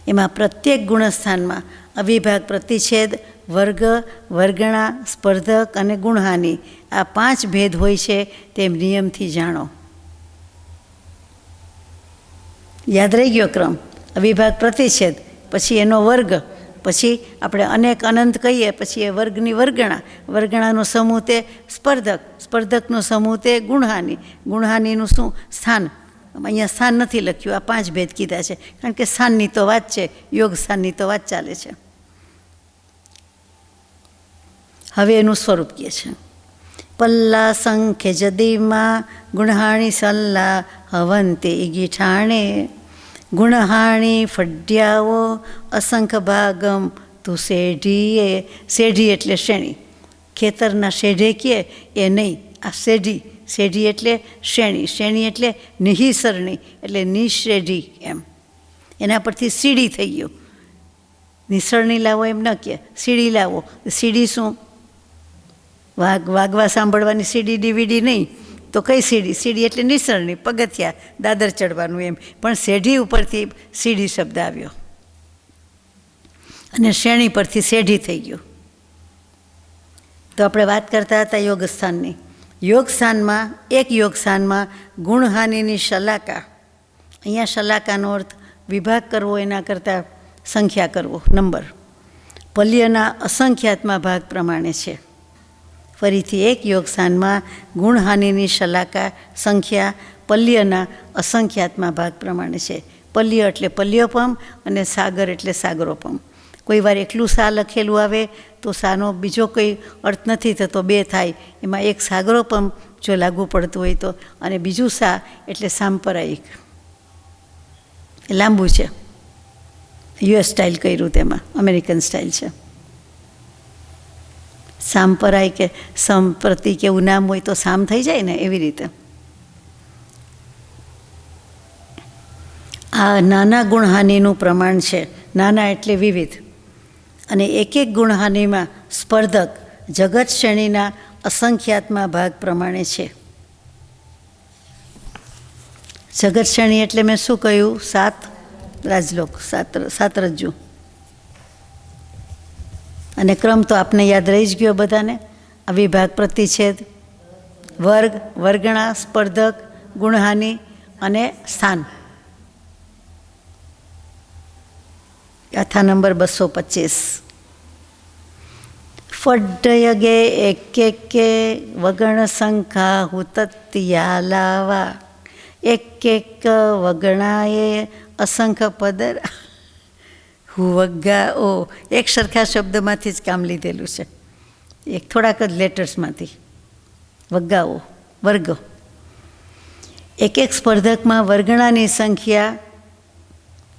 એમાં પ્રત્યેક ગુણસ્થાનમાં અવિભાગ પ્રતિછેદ, વર્ગ, વર્ગણા, સ્પર્ધક અને ગુણહાનિ, આ 5 ભેદ હોય છે તેમ નિયમથી જાણો. યાદ રહી ગયો ક્રમ? અવિભાગ પ્રતિછેદ, પછી એનો વર્ગ, પછી આપણે અનેક અનંત કહીએ, પછી એ વર્ગની વર્ગણા, વર્ગણાનો સમૂહ તે સ્પર્ધક, સ્પર્ધકનો સમૂહ તે ગુણહાનિ, ગુણહાનિનું શું? સ્થાન. અહીંયા સ્થાન નથી લખ્યું, આ 5 ભેદ કીધા છે, કારણ કે સ્થાનની તો વાત છે, યોગ સ્થાનની તો વાત ચાલે છે. હવે એનું સ્વરૂપ કહે છે. પલ્લા સંખ્ય જદીમાં ગુણહાણી સલ્લા હવંતે ગીઠાણે ગુણહાણી ફડ્યાઓ અસંખ્ય ભાગમ તું શેઢીએ. શેઢી એટલે શ્રેણી, ખેતરના શેઢે કહે એ નહીં, આ શેઢી. શેઢી એટલે શ્રેણી, શ્રેણી એટલે નિહિસરણી, એટલે નિશ્રેઢી એમ. એના પરથી સીડી થઈ ગયું. નિસરણી લાવો એમ ન કહે, સીડી લાવો. સીડી શું? વાગવા સાંભળવાની સીડી, ડીવીડી નહીં તો કઈ સીડી? સીડી એટલે નિસરણી, પગથિયા, દાદર ચડવાનું એમ. પણ શેઢી ઉપરથી સીડી શબ્દ આવ્યો, અને શ્રેણી પરથી શેઢી થઈ ગયું. તો આપણે વાત કરતા હતા યોગસ્થાનની. યોગસ્થાનમાં, એક યોગસ્થાનમાં ગુણહાનિની શલાકા. અહીંયા શલાકાનો અર્થ વિભાગ કરવો, એના કરતાં સંખ્યા કરવો, નંબર. પલ્યના અસંખ્યાતમાં ભાગ પ્રમાણે છે. ફરીથી એક યોગસ્થાનમાં ગુણહાનિની શલાકા સંખ્યા પલ્યના અસંખ્યાતમાં ભાગ પ્રમાણે છે. પલ્ય એટલે પલ્યોપમ, અને સાગર એટલે સાગરોપમ. કોઈ વાર એકલું સા લખેલું આવે તો સાનો બીજો કોઈ અર્થ નથી થતો, 2 થાય. એમાં એક સાગરોપમ જો લાગુ પડતું હોય તો, અને બીજું સા એટલે સાંપ્રદાયિક, લાંબુ છે. યુએસ સ્ટાઇલ કર્યું, તેમાં અમેરિકન સ્ટાઇલ છે. સાંપરાય કે સંપ્રતિક એવું નામ હોય તો સામ થઈ જાય ને, એવી રીતે. આ નાના ગુણહાનિનું પ્રમાણ છે. નાના એટલે વિવિધ, અને એક ગુણહાનિમાં સ્પર્ધક જગત શ્રેણીના અસંખ્યાતમાં ભાગ પ્રમાણે છે. જગત શ્રેણી એટલે મેં શું કહ્યું? 7 રાજલોક, 7 રજ્જુ. અને ક્રમ તો આપને યાદ રહી જ ગયો બધાને. અવિભાગ પ્રતિછેદ, વર્ગ, વર્ગણા, સ્પર્ધક, ગુણહાનિ અને સ્થાન. ગાથા નંબર 225. ફડ્ડયગે એકે વગણ સંખા હુતત્યા લાવા એક વગણાએ અસંખ્ય પદર હુવગ્ગા. ઓ, એક સરખા શબ્દમાંથી જ કામ લીધેલું છે, એક થોડાક જ લેટર્સમાંથી. વગ્ગાઓ, વર્ગ. એક સ્પર્ધકમાં વર્ગણાની સંખ્યા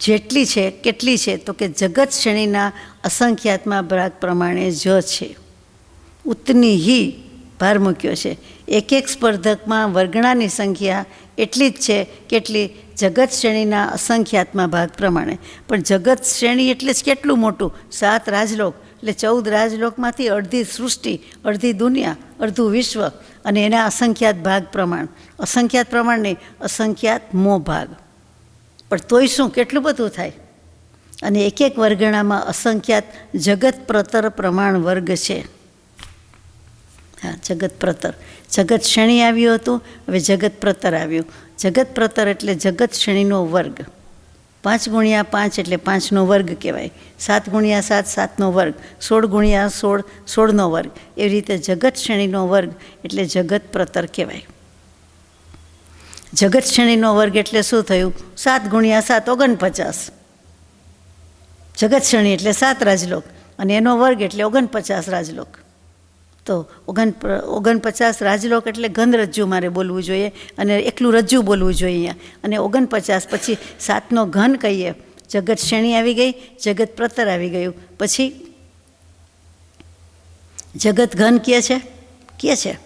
જેટલી છે કેટલી છે? તો કે જગત શ્રેણીના અસંખ્યાતમાં ભાગ પ્રમાણે જ છે. ઉતની હી ભાર મૂક્યો છે. એક એક સ્પર્ધકમાં વર્ગણાની સંખ્યા એટલી જ છે કેટલી જગત શ્રેણીના અસંખ્યાતમાં ભાગ પ્રમાણે. પણ જગત શ્રેણી એટલે જ કેટલું મોટું? 7 રાજલોક, એટલે 14 રાજલોકમાંથી અડધી સૃષ્ટિ, અડધી દુનિયા, અડધું વિશ્વ, અને એના અસંખ્યાત ભાગ પ્રમાણ. અસંખ્યાત પ્રમાણ નહીં, અસંખ્યાત મો ભાગ. પણ તોય શું, કેટલું બધું થાય. અને એક એક વર્ગણામાં અસંખ્યાત જગત પ્રતર પ્રમાણ વર્ગ છે. હા, જગત પ્રતર. જગત શ્રેણી આવ્યું હતું, હવે જગત પ્રતર આવ્યું. જગત પ્રતર એટલે જગત શ્રેણીનો વર્ગ. 5 × 5 એટલે 5નો વર્ગ કહેવાય. 7 × 7 7નો વર્ગ. 16 × 16 16નો વર્ગ. એવી રીતે જગત શ્રેણીનો વર્ગ એટલે જગત પ્રતર કહેવાય. જગત શ્રેણીનો વર્ગ એટલે શું થયું? 7 × 7 49. જગત શ્રેણી એટલે 7 રાજલોક, અને એનો વર્ગ એટલે 49 રાજલોક. તો 49 રાજલોક એટલે ઘન રજ્જુ મારે બોલવું જોઈએ, અને એકલું રજ્જુ બોલવું જોઈએ અહીંયા. અને 49 પછી 7નો ઘન કહીએ. જગત શ્રેણી આવી ગઈ, જગત પ્રતર આવી ગયું. પછી જગત ઘન કહે છે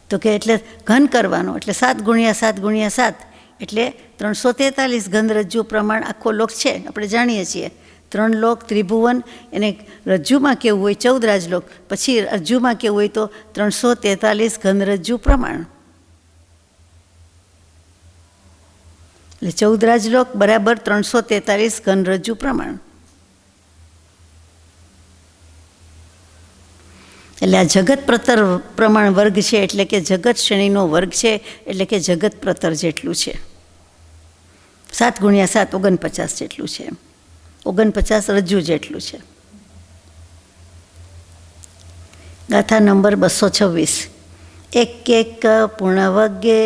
તો કે એટલે ઘન કરવાનો, એટલે 7 × 7 × 7 એટલે 343 ઘન રજ્જુ પ્રમાણ આખો લોક છે. આપણે જાણીએ છીએ 3 લોક ત્રિભુવન, એને રજ્જુમાં કેવું હોય 14 રાજલોક, પછી રજ્જુમાં કેવું હોય તો 343 ઘન રજ્જુ પ્રમાણ. એટલે 14 રાજલોક બરાબર 343 ઘન રજ્જુ પ્રમાણ. એટલે આ જગત પ્રતર પ્રમાણ વર્ગ છે, એટલે કે જગત શ્રેણીનો વર્ગ છે, એટલે કે જગત પ્રતર જેટલું છે. 7 × 7 49 જેટલું છે. 49 રજ્જુ જેટલું છે. ગાથા નંબર 226. એક એક પૂર્ણવગ્ગે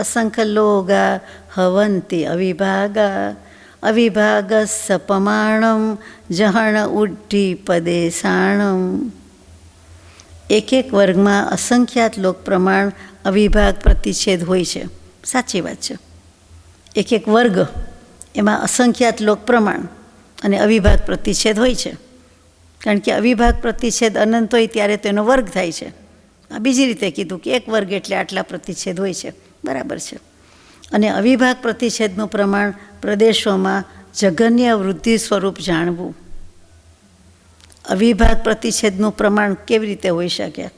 અસંખ્ય લોગા હવંતી અવિભાગા અવિભાગ સપમાણમ જહણ ઉઢ્ઢી પદેશાણમ. એક એક વર્ગમાં અસંખ્યાત લોક પ્રમાણ અવિભાગ પ્રતિષેધ હોય છે. સાચી વાત છે. એક એક વર્ગ એમાં અસંખ્યાત લોક પ્રમાણ અને અવિભાગ પ્રતિષેધ હોય છે. કારણ કે અવિભાગ પ્રતિષેધ અનંત હોય ત્યારે તેનો વર્ગ થાય છે. આ બીજી રીતે કીધું કે એક વર્ગ એટલે આટલા પ્રતિષેધ હોય છે. બરાબર છે. અને અવિભાગ પ્રતિષેધનું પ્રમાણ પ્રદેશોમાં જઘન્ય વૃદ્ધિ સ્વરૂપ જાણવું. અવિભાગ પ્રતિષેધનું પ્રમાણ કેવી રીતે હોઈ શકે?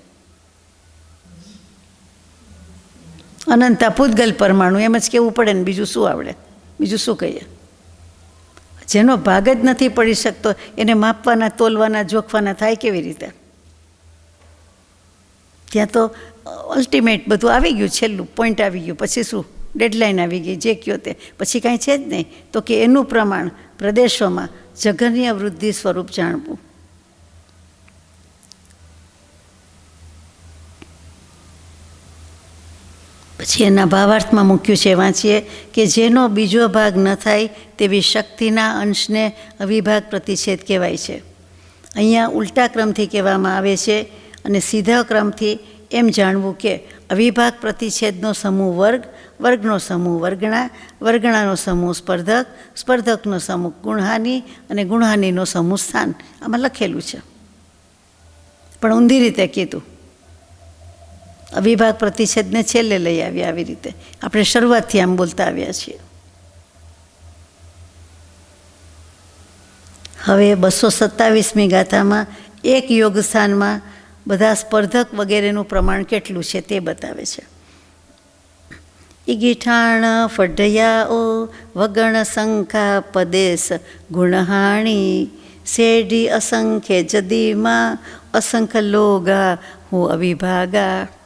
અનંતા પૂતગલ પરમાણુ એમ જ કહેવું પડે ને, બીજું શું આવડે? બીજું શું કહીએ? જેનો ભાગ જ નથી પડી શકતો એને માપવાના, તોલવાના, જોખવાના થાય કેવી રીતે? ત્યાં તો અલ્ટિમેટ બધું આવી ગયું, છેલ્લું પોઈન્ટ આવી ગયું. પછી શું? ડેડલાઇન આવી ગઈ, જે કયો તે. પછી કાંઈ છે જ નહીં. તો કે એનું પ્રમાણ પ્રદેશોમાં જઘન્ય વૃદ્ધિ સ્વરૂપ જાણવું. પછી એના ભાવાર્થમાં મૂક્યું છે, વાંચીએ કે જેનો બીજો ભાગ ન થાય તેવી શક્તિના અંશને અવિભાગ પ્રતિષેધ કહેવાય છે. અહીંયા ઉલટા ક્રમથી કહેવામાં આવે છે, અને સીધા ક્રમથી એમ જાણવું કે અવિભાગ પ્રતિષેધનો સમૂહ વર્ગ, વર્ગનો સમૂહ વર્ગણા, વર્ગણાનો સમૂહ સ્પર્ધક, સ્પર્ધકનો સમૂહ ગુણહાની, અને ગુણહાનીનો સમૂહ સ્થાન. આમાં લખેલું છે, પણ ઊંધી રીતે કીધું. અવિભાગ પ્રતિષેધને છેલ્લે લઈ આવ્યા. આવી રીતે આપણે શરૂઆતથી આમ બોલતા આવ્યા છીએ. હવે 227મી ગાથામાં એક યોગ સ્થાનમાં બધા સ્પર્ધક વગેરેનું પ્રમાણ કેટલું છે તે બતાવે છે. ઈગીઠાણ ફઢયાઓ વગણ શંખા પદેશ ગુણહાણી શેઢી અસંખ્ય જદીમાં અસંખ્ય લોગા હું અવિભાગા.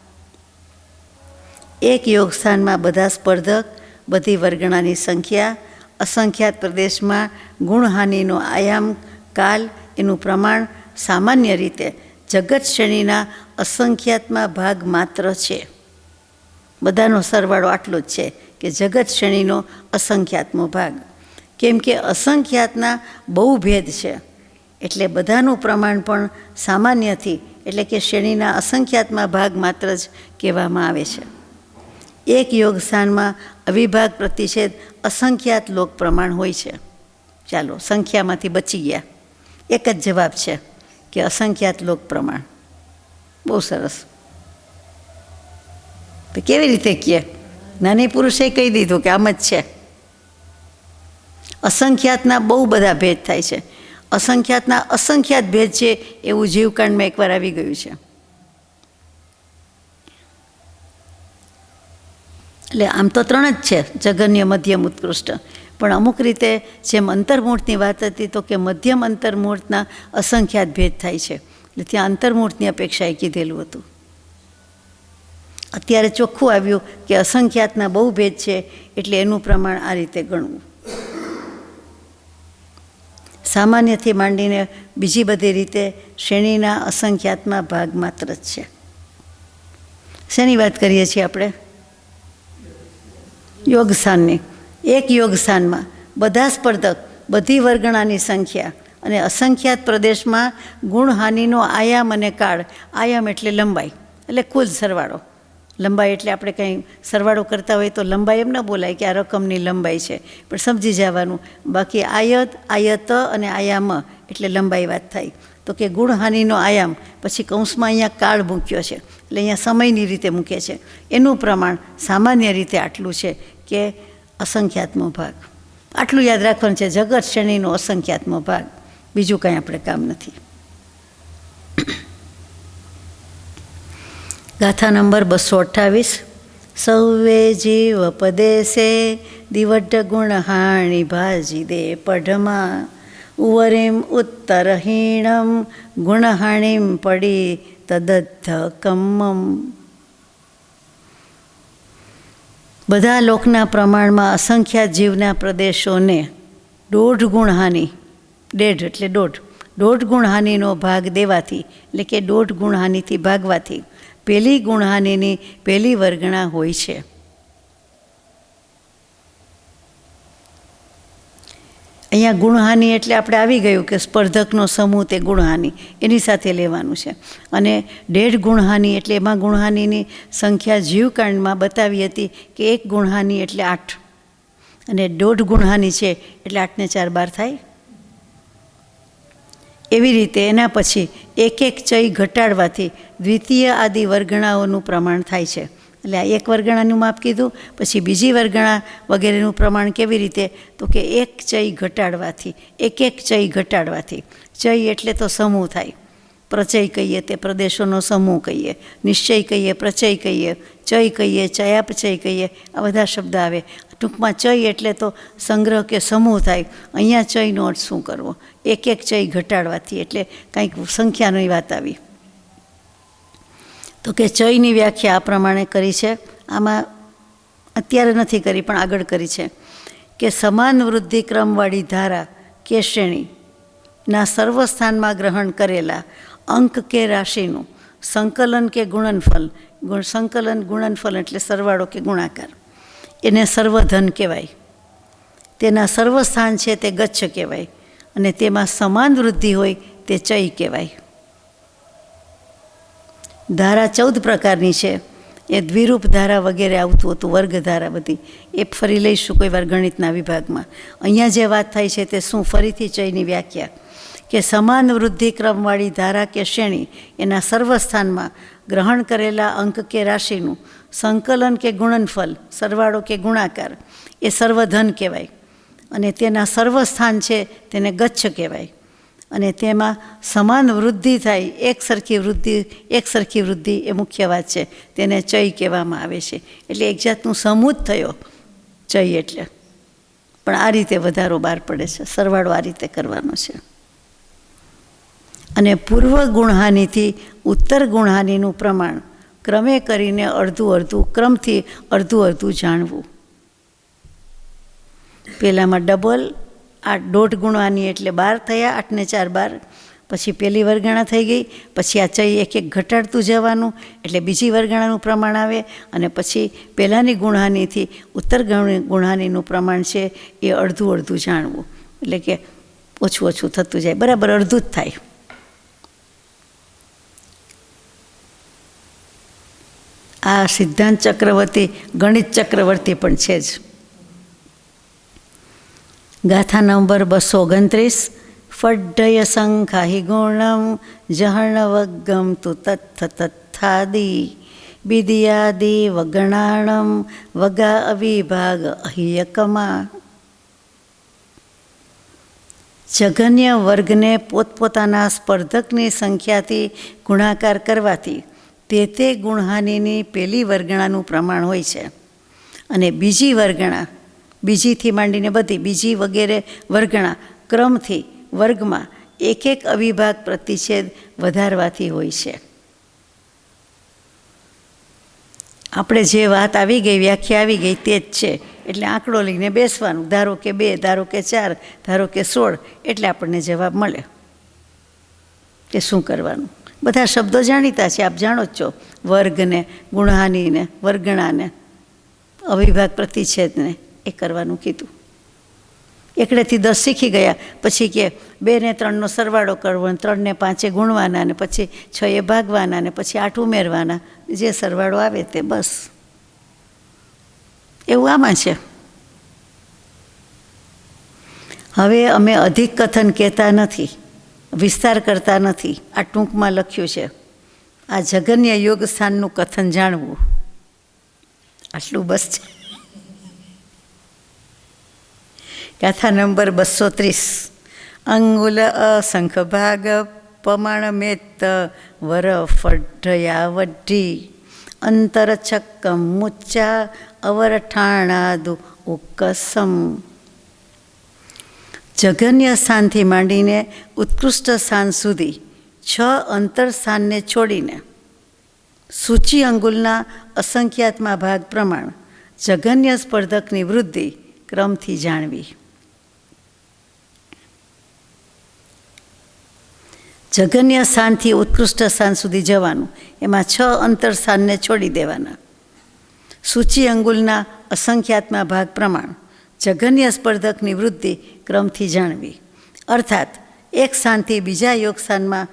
એક યોગ સ્થાનમાં બધા સ્પર્ધક, બધી વર્ગણાની સંખ્યા, અસંખ્યાત પ્રદેશમાં ગુણહાનિનો આયામ, કાલ, એનું પ્રમાણ સામાન્ય રીતે જગત શ્રેણીના અસંખ્યાતમાં ભાગ માત્ર છે. બધાનો સરવાળો આટલો જ છે કે જગત શ્રેણીનો અસંખ્યાતમો ભાગ. કેમ કે અસંખ્યાતના બહુ ભેદ છે, એટલે બધાનું પ્રમાણ પણ સામાન્યથી, એટલે કે શ્રેણીના અસંખ્યાતમાં ભાગ માત્ર જ કહેવામાં આવે છે. એક યોગ સ્થાનમાં અવિભાગ પ્રતિષેધ અસંખ્યાત લોક પ્રમાણ હોય છે. ચાલો સંખ્યામાંથી બચી ગયા. એક જ જવાબ છે કે અસંખ્યાત લોક પ્રમાણ. બહુ સરસ. તો કેવી રીતે કહે? જ્ઞાની પુરુષે કહી દીધું કે આમ જ છે. અસંખ્યાતના બહુ બધા ભેદ થાય છે. અસંખ્યાતના અસંખ્યાત ભેદ છે એવું જીવકાંડમાં એકવાર આવી ગયું છે. એટલે આમ તો 3 જ છે, જઘન્ય, મધ્યમ, ઉત્કૃષ્ટ. પણ અમુક રીતે જેમ અંતર્મુહૂર્તની વાત હતી તો કે મધ્યમ અંતર્મુહૂર્તના અસંખ્યાત ભેદ થાય છે. એટલે ત્યાં અંતર્મુહૂર્તની અપેક્ષાએ કીધેલું હતું. અત્યારે ચોખ્ખું આવ્યું કે અસંખ્યાતના બહુ ભેદ છે એટલે એનું પ્રમાણ આ રીતે ગણવું. સામાન્યથી માંડીને બીજી બધી રીતે શ્રેણીના અસંખ્યાતમાં ભાગ માત્ર જ છે. શેની વાત કરીએ છીએ આપણે? યોગસ્થાનની. એક યોગસ્થાનમાં બધા સ્પર્ધક, બધી વર્ગણાની સંખ્યા અને અસંખ્યાત પ્રદેશમાં ગુણહાનિનો આયામ અને કાળ. આયામ એટલે લંબાઈ, એટલે કુલ સરવાળો. લંબાઈ એટલે આપણે કંઈ સરવાળો કરતા હોય તો લંબાઈ એમ ન બોલાય કે આ રકમની લંબાઈ છે, પણ સમજી જવાનું. બાકી આયત, આયત અને આયામ એટલે લંબાઈ વાત થાય. તો કે ગુણહાનિનો આયામ, પછી કૌંસમાં અહીંયા કાળ મૂક્યો છે એટલે અહીંયા સમયની રીતે મૂકે છે. એનું પ્રમાણ સામાન્ય રીતે આટલું છે કે અસંખ્યાતમો ભાગ. આટલું યાદ રાખવાનું છે, જગત શ્રેણીનો અસંખ્યાતમો ભાગ. બીજું કંઈ આપણે કામ નથી. ગાથા નંબર 228. સૌવે જીવ પદેશે દિવઢ ગુણહાણી ભાજી દે પઢમાં ઉવરીમ ઉત્તરહીણમ ગુણહાણીમ પડી તદદ્ધ કમ્મમ. બધા લોકના પ્રમાણમાં અસંખ્યાત જીવના પ્રદેશોને 1.5 ગુણહાનિ, 1.5 એટલે 1.5 ગુણહાનિનો ભાગ દેવાથી, એટલે કે 1.5 ગુણહાનિથી ભાગવાથી પહેલી ગુણહાનિની પહેલી વર્ગણા હોય છે. અહીંયા ગુણહાનિ એટલે આપણે આવી ગયું કે સ્પર્ધકનો સમૂહ તે ગુણહાનિ એની સાથે લેવાનું છે. અને 1.5 ગુણહાનિ એટલે એમાં ગુણહાનિની સંખ્યા જીવકાંડમાં બતાવી હતી કે 1 ગુણહાનિ એટલે 8 અને 1.5 ગુણહાનિ છે એટલે 8 ને 4 12 થાય. એવી રીતે એના પછી એક ચય ઘટાડવાથી દ્વિતીય આદિ વર્ગણાઓનું પ્રમાણ થાય છે. એટલે આ એક વર્ગણાનું માપ કીધું, પછી બીજી વર્ગણા વગેરેનું પ્રમાણ કેવી રીતે? તો કે એક ચય ઘટાડવાથી, એક ચય ઘટાડવાથી. ચય એટલે તો સમૂહ થાય. પ્રચય કહીએ તે પ્રદેશોનો સમૂહ કહીએ, નિશ્ચય કહીએ, પ્રચય કહીએ, ચય કહીએ, ચયાપચય કહીએ, આ બધા શબ્દ આવે. ટૂંકમાં ચય એટલે તો સંગ્રહ કે સમૂહ થાય. અહીંયા ચયનો અર્થ શું કરવો? એક ચય ઘટાડવાથી, એટલે કંઈક સંખ્યાની વાત આવી. તો કે ચયની વ્યાખ્યા આ પ્રમાણે કરી છે. આમાં અત્યારે નથી કરી પણ આગળ કરી છે કે સમાન વૃદ્ધિક્રમવાળી ધારા કે શ્રેણીના સર્વ સ્થાનમાં ગ્રહણ કરેલા અંક કે રાશિનું સંકલન કે ગુણનફલ, સંકલન ગુણનફલ એટલે સરવાળો કે ગુણાકાર, એને સર્વધન કહેવાય. તેના સર્વ સ્થાન છે તે ગચ્છ કહેવાય અને તેમાં સમાન વૃદ્ધિ હોય તે ચય કહેવાય. ધારા 14 પ્રકારની છે. એ દ્વિરૂપ ધારા વગેરે આવતું હતું, વર્ગધારા બધી. એ ફરી લઈશું કોઈ વાર ગણિતના વિભાગમાં. અહીંયા જે વાત થાય છે તે શું? ફરીથી ચયની વ્યાખ્યા કે સમાન વૃદ્ધિક્રમવાળી ધારા કે શ્રેણી એના સર્વસ્થાનમાં ગ્રહણ કરેલા અંક કે રાશિનું સંકલન કે ગુણનફલ, સરવાળો કે ગુણાકાર, એ સર્વધન કહેવાય અને તેના સર્વસ્થાન છે તેને ગચ્છ કહેવાય. અને તેમાં સમાન વૃદ્ધિ થાય, એક સરખી વૃદ્ધિ એ મુખ્ય વાત છે, તેને ચય કહેવામાં આવે છે. એટલે એક જાતનું સમૂહ જ થયો ચય એટલે. પણ આ રીતે વધારો બહાર પડે છે, સરવાળો આ રીતે કરવાનો છે. અને પૂર્વ ગુણહાનિથી ઉત્તર ગુણહાનિનું પ્રમાણ ક્રમે કરીને ક્રમથી અડધું જાણવું. પહેલામાં ડબલ, 1.5 ગુણહાનિ એટલે 12 થયા, 8 ને 4 12. પછી પહેલી વર્ગણા થઈ ગઈ, પછી આ ચય એક ઘટાડતું જવાનું એટલે બીજી વર્ગણાનું પ્રમાણ આવે. અને પછી પહેલાંની ગુણહાનિથી ઉત્તર ગુણહાનિનું પ્રમાણ છે એ અડધું જાણવું, એટલે કે ઓછું થતું જાય, બરાબર અડધું જ થાય. આ સિદ્ધાંત ચક્રવર્તી, ગણિત ચક્રવર્તી પણ છે જ. ગાથા નંબર 229. ફડ્ડય સંખાહિ ગુણમ જહર્ણવગમ તુ તત્થાદી બિદિયાદિ વગણાણમ વગા અવિભાગ અહિયકમા. જઘન્ય વર્ગને પોતપોતાના સ્પર્ધકની સંખ્યાથી ગુણાકાર કરવાથી તે ગુણહાનિની પેલી વર્ગણાનું પ્રમાણ હોય છે અને બીજી વર્ગણા, બીજીથી માંડીને બધી બીજી વગેરે વર્ગણા ક્રમથી વર્ગમાં એક એક અવિભાગ પ્રતિછેદ વધારવાથી હોય છે. આપણે જે વાત આવી ગઈ, વ્યાખ્યા આવી ગઈ તે જ છે. એટલે આંકડો લઈને બેસવાનું, ધારો કે 2, ધારો કે 4, ધારો કે 16, એટલે આપણને જવાબ મળે કે શું કરવાનું. બધા શબ્દો જાણીતા છે, આપ જાણો જ છો. વર્ગને, ગુણહાનિને, વર્ગણાને, અવિભાગ પ્રતિછેદને એ કરવાનું કીધું. એકડેથી 10 શીખી ગયા પછી કે 2 ને 3નો સરવાળો કરવો, 3 ને 5 ગુણવાના, ને પછી 6 ભાગવાના, ને પછી 8 ઉમેરવાના, જે સરવાળો આવે તે બસ. એવું આમાં છે. હવે અમે અધિક કથન કહેતા નથી, વિસ્તાર કરતા નથી, આ ટૂંકમાં લખ્યું છે. આ જઘન્ય યોગ સ્થાનનું કથન જાણવું, આટલું બસ છે. ગાથા નંબર 230. અંગુલ અસંખ ભાગ પમાણમેત વર ફઢયા વઢી અંતર છક્કમ મુચ્ચા અવરઠાણાદુ ઉક્કસમ. જઘન્ય સ્થાનથી માંડીને ઉત્કૃષ્ટ સ્થાન સુધી 6 અંતર સ્થાનને છોડીને સૂચિ અંગુલના અસંખ્યાતમાં ભાગ પ્રમાણ જઘન્ય સ્પર્ધકની વૃદ્ધિ ક્રમથી જાણવી. જઘન્ય સ્થાનથી ઉત્કૃષ્ટ સ્થાન સુધી જવાનું, એમાં 6 અંતર સ્થાનને છોડી દેવાના. સૂચિ અંગુલના અસંખ્યાતમાં ભાગ પ્રમાણ જઘન્ય સ્પર્ધકની વૃદ્ધિ ક્રમથી જાણવી. અર્થાત એક સ્થાનથી બીજા યોગ સ્થાનમાં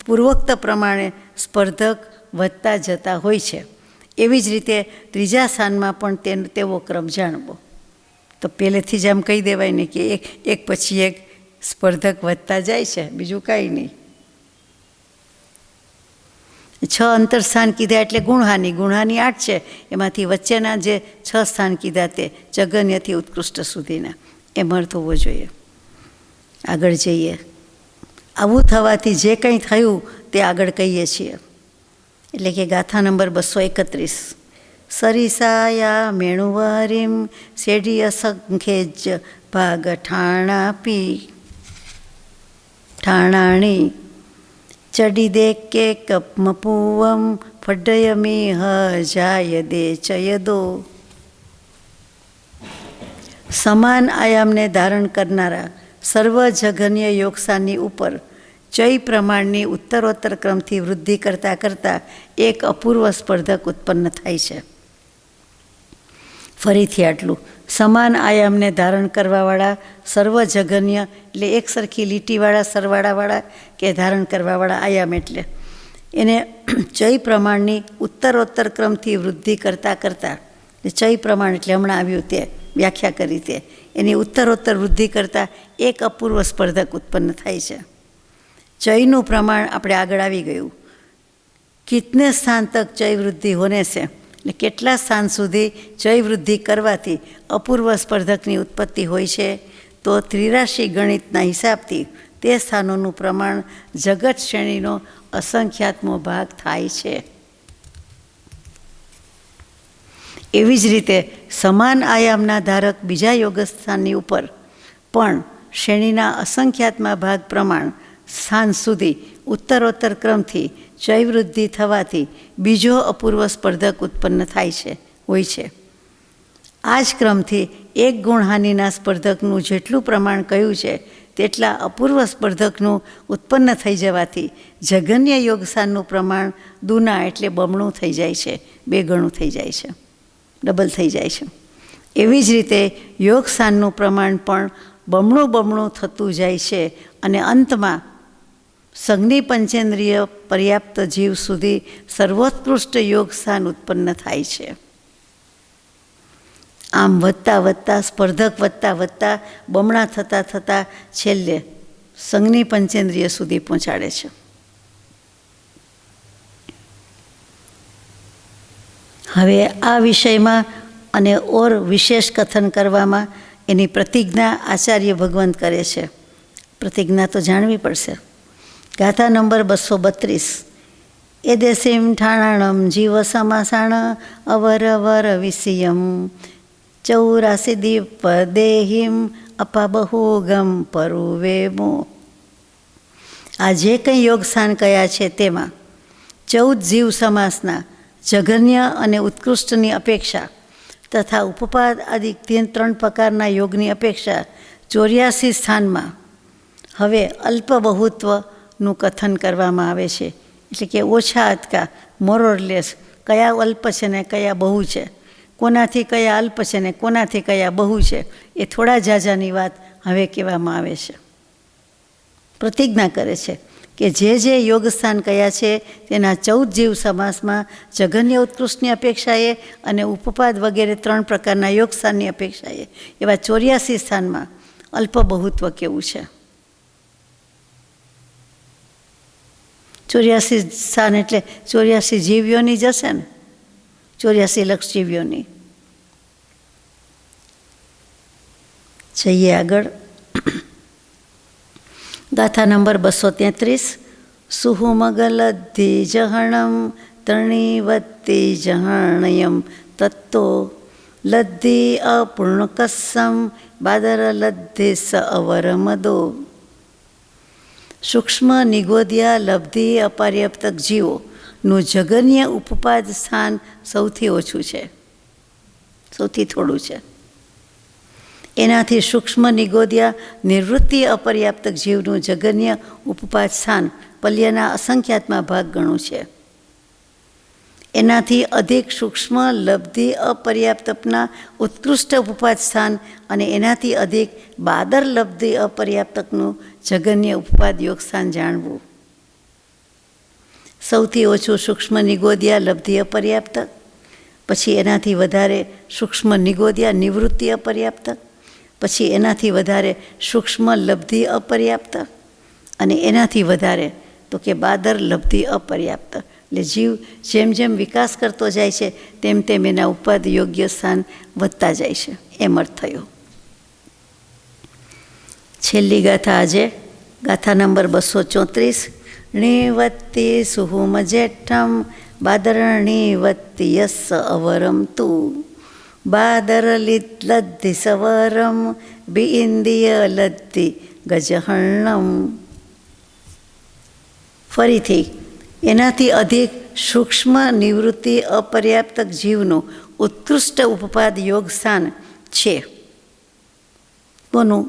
પૂર્વોક્ત પ્રમાણે સ્પર્ધક વધતા જતા હોય છે. એવી જ રીતે ત્રીજા સ્થાનમાં પણ તેવો ક્રમ જાણવો. તો પહેલેથી જ આમ કહી દેવાય ને કે એક પછી એક સ્પર્ધક વધતા જાય છે, બીજું કાંઈ નહીં. 6 અંતર સ્થાન કીધા એટલે ગુણહાની 8 છે, એમાંથી વચ્ચેના જે 6 સ્થાન કીધા તે જઘન્યથી ઉત્કૃષ્ટ સુધીના, એમ અર્થ હોવો જોઈએ. આગળ જઈએ. આવું થવાથી જે કંઈ થયું તે આગળ કહીએ છીએ. એટલે કે ગાથા નંબર 231. સરિસાયા મેણુવરીમ શેઢી અસંખેજ ભાગ ઠાણાણી ચડી દે કે કપમપૂવમ ફડ્ડયમી હ જાય દે ચયદો. સમાન આયામને ધારણ કરનારા સર્વ જઘન્ય યોગસાની ઉપર ચય પ્રમાણની ઉત્તરોત્તર ક્રમથી વૃદ્ધિ કરતાં કરતાં એક અપૂર્વ સ્પર્ધક ઉત્પન્ન થાય છે. ફરીથી આટલું. સમાન આયામને ધારણ કરવાવાળા સર્વ જઘન્ય એટલે એક સરખી લીટીવાળા, સરવાળાવાળા કે ધારણ કરવાવાળા આયામ એટલે એને ચય પ્રમાણની ઉત્તરોત્તર ક્રમથી વૃદ્ધિ કરતાં કરતાં, ચય પ્રમાણ એટલે હમણાં આવ્યું તે વ્યાખ્યા કરી તે, એની ઉત્તરોત્તર વૃદ્ધિ કરતાં એક અપૂર્વ સ્પર્ધક ઉત્પન્ન થાય છે. ચયનું પ્રમાણ આપણે આગળ આવી ગયું. કિતને સ્થાન તક ચય વૃદ્ધિ હોને છે, એટલે કેટલા સ્થાન સુધી ચય વૃદ્ધિ કરવાથી અપૂર્વ સ્પર્ધકની ઉત્પત્તિ હોય છે, તો ત્રિરાશિ ગણિતના હિસાબથી તે સ્થાનોનું પ્રમાણ જગત શ્રેણીનો અસંખ્યાતમો ભાગ થાય છે. એવી જ રીતે સમાન આયામના ધારક બીજા યોગસ્થાનની ઉપર પણ શ્રેણીના અસંખ્યાતમાં ભાગ પ્રમાણ સ્થાન સુધી ઉત્તરોત્તર ક્રમથી ચય વૃદ્ધિ થવાથી બીજો અપૂર્વ સ્પર્ધક ઉત્પન્ન થાય છે હોય છે. આ જ ક્રમથી એક ગુણહાનિના સ્પર્ધકનું જેટલું પ્રમાણ કહ્યું છે તેટલા અપૂર્વ સ્પર્ધકનું ઉત્પન્ન થઈ જવાથી જઘન્ય યોગસ્થાનનું પ્રમાણ દુના એટલે બમણું થઈ જાય છે, 2 ગણું થઈ જાય છે, ડબલ થઈ જાય છે. એવી જ રીતે યોગસ્થાનનું પ્રમાણ પણ બમણું થતું જાય છે અને અંતમાં સંજ્ઞી પંચેન્દ્રિય પર્યાપ્ત જીવ સુધી સર્વોત્કૃષ્ટ યોગ સ્થાન ઉત્પન્ન થાય છે. આમ વધતા વધતા સ્પર્ધક વધતા બમણા થતાં છેલ્લે સંઘની પંચેન્દ્રિય સુધી પહોંચાડે છે. હવે આ વિષયમાં અને ઓર વિશેષ કથન કરવામાં એની પ્રતિજ્ઞા આચાર્ય ભગવંત કરે છે. પ્રતિજ્ઞા તો જાણવી પડશે. ગાથા નંબર 232. એ દેશીમ ઠાણાણમ જીવ સમાસાણ અવરવર વિષયમ 84 દીપ દેહિમ અપાબહુગમ પરુવેમો. આ જે કંઈ યોગસ્થાન કયા છે તેમાં 14 જીવ સમાસના જઘન્ય અને ઉત્કૃષ્ટની અપેક્ષા તથા ઉપપાદ આદિ 3 પ્રકારના યોગની અપેક્ષા 84 સ્થાનમાં હવે અલ્પ બહુત્વનું કથન કરવામાં આવે છે. એટલે કે ઓછા અટકા, મોરલેસ, કયા અલ્પ છે ને કયા બહુ છે, કોનાથી કયા અલ્પ છે ને કોનાથી કયા બહુ છે, એ થોડા ઝાઝાની વાત હવે કહેવામાં આવે છે. પ્રતિજ્ઞા કરે છે કે જે યોગસ્થાન કયા છે તેના 14 જીવ સમાસમાં જઘન્ય ઉત્કૃષ્ટની અપેક્ષાએ અને ઉપપાદ વગેરે 3 પ્રકારના યોગસ્થાનની અપેક્ષાએ એવા 84 સ્થાનમાં અલ્પ બહુત્વ કેવું છે. 84 સ્થાન એટલે 84 જીવીઓની જ હશે ને, 84 લક્ષ જીવીઓની. જઈએ આગળ. ગાથા નંબર 233. સુહુમગલદ્ધિ જહણમ તૃણીવત્તિ જહણયમ તત્તો લદ્ધિ અપૂર્ણકસ્સમ બાદર લદ્ધિ સ અવરમદો. સૂક્ષ્મ નિગોદિયા લબ્ધિ અપર્યાપ્તક જીવોનું જઘન્ય ઉપપાદ સ્થાન સૌથી ઓછું છે, સૌથી થોડું છે. એનાથી સૂક્ષ્મ નિગોદિયા નિવૃત્તિ અપર્યાપ્તક જીવનું જઘન્ય ઉપપાદ સ્થાન પલ્યના અસંખ્યાતમાં ભાગ ગણું છે. એનાથી અધિક સૂક્ષ્મ લબ્ધિ અપર્યાપ્તકના ઉત્કૃષ્ટ ઉપપાદ સ્થાન અને એનાથી અધિક બાદર લબ્ધિ અપર્યાપ્તકનું જઘન્ય ઉપપાદ યોગસ્થાન જાણવું. સૌથી ઓછું સૂક્ષ્મ નિગોદિયા લબ્ધિ અપર્યાપ્તક, પછી એનાથી વધારે સૂક્ષ્મ નિગોદિયા નિવૃત્તિ અપર્યાપ્તક, પછી એનાથી વધારે સૂક્ષ્મ લબ્ધિ અપર્યાપ્ત અને એનાથી વધારે તો કે બાદર લબ્ધિ અપર્યાપ્ત. એટલે જીવ જેમ જેમ વિકાસ કરતો જાય છે તેમ તેમ એના ઉપપાદ યોગ્ય સ્થાન વધતા જાય છે, એમ અર્થ થયો. છેલ્લી ગાથા આજે ગાથા નંબર 234. ણીવત્તિ સુહુમ જેઠમ બાદરણીવત્તિ યસ અવરમ તું બાદર લદ્ધિ સવરમ બિ ઇન્દ્રિય લદ્ધિ ગજહર્ણમ. ફરીથી એનાથી અધિક સૂક્ષ્મ નિવૃત્તિ અપર્યાપ્તક જીવનું ઉત્કૃષ્ટ ઉપપાદ યોગ સ્થાન છે. કોનું?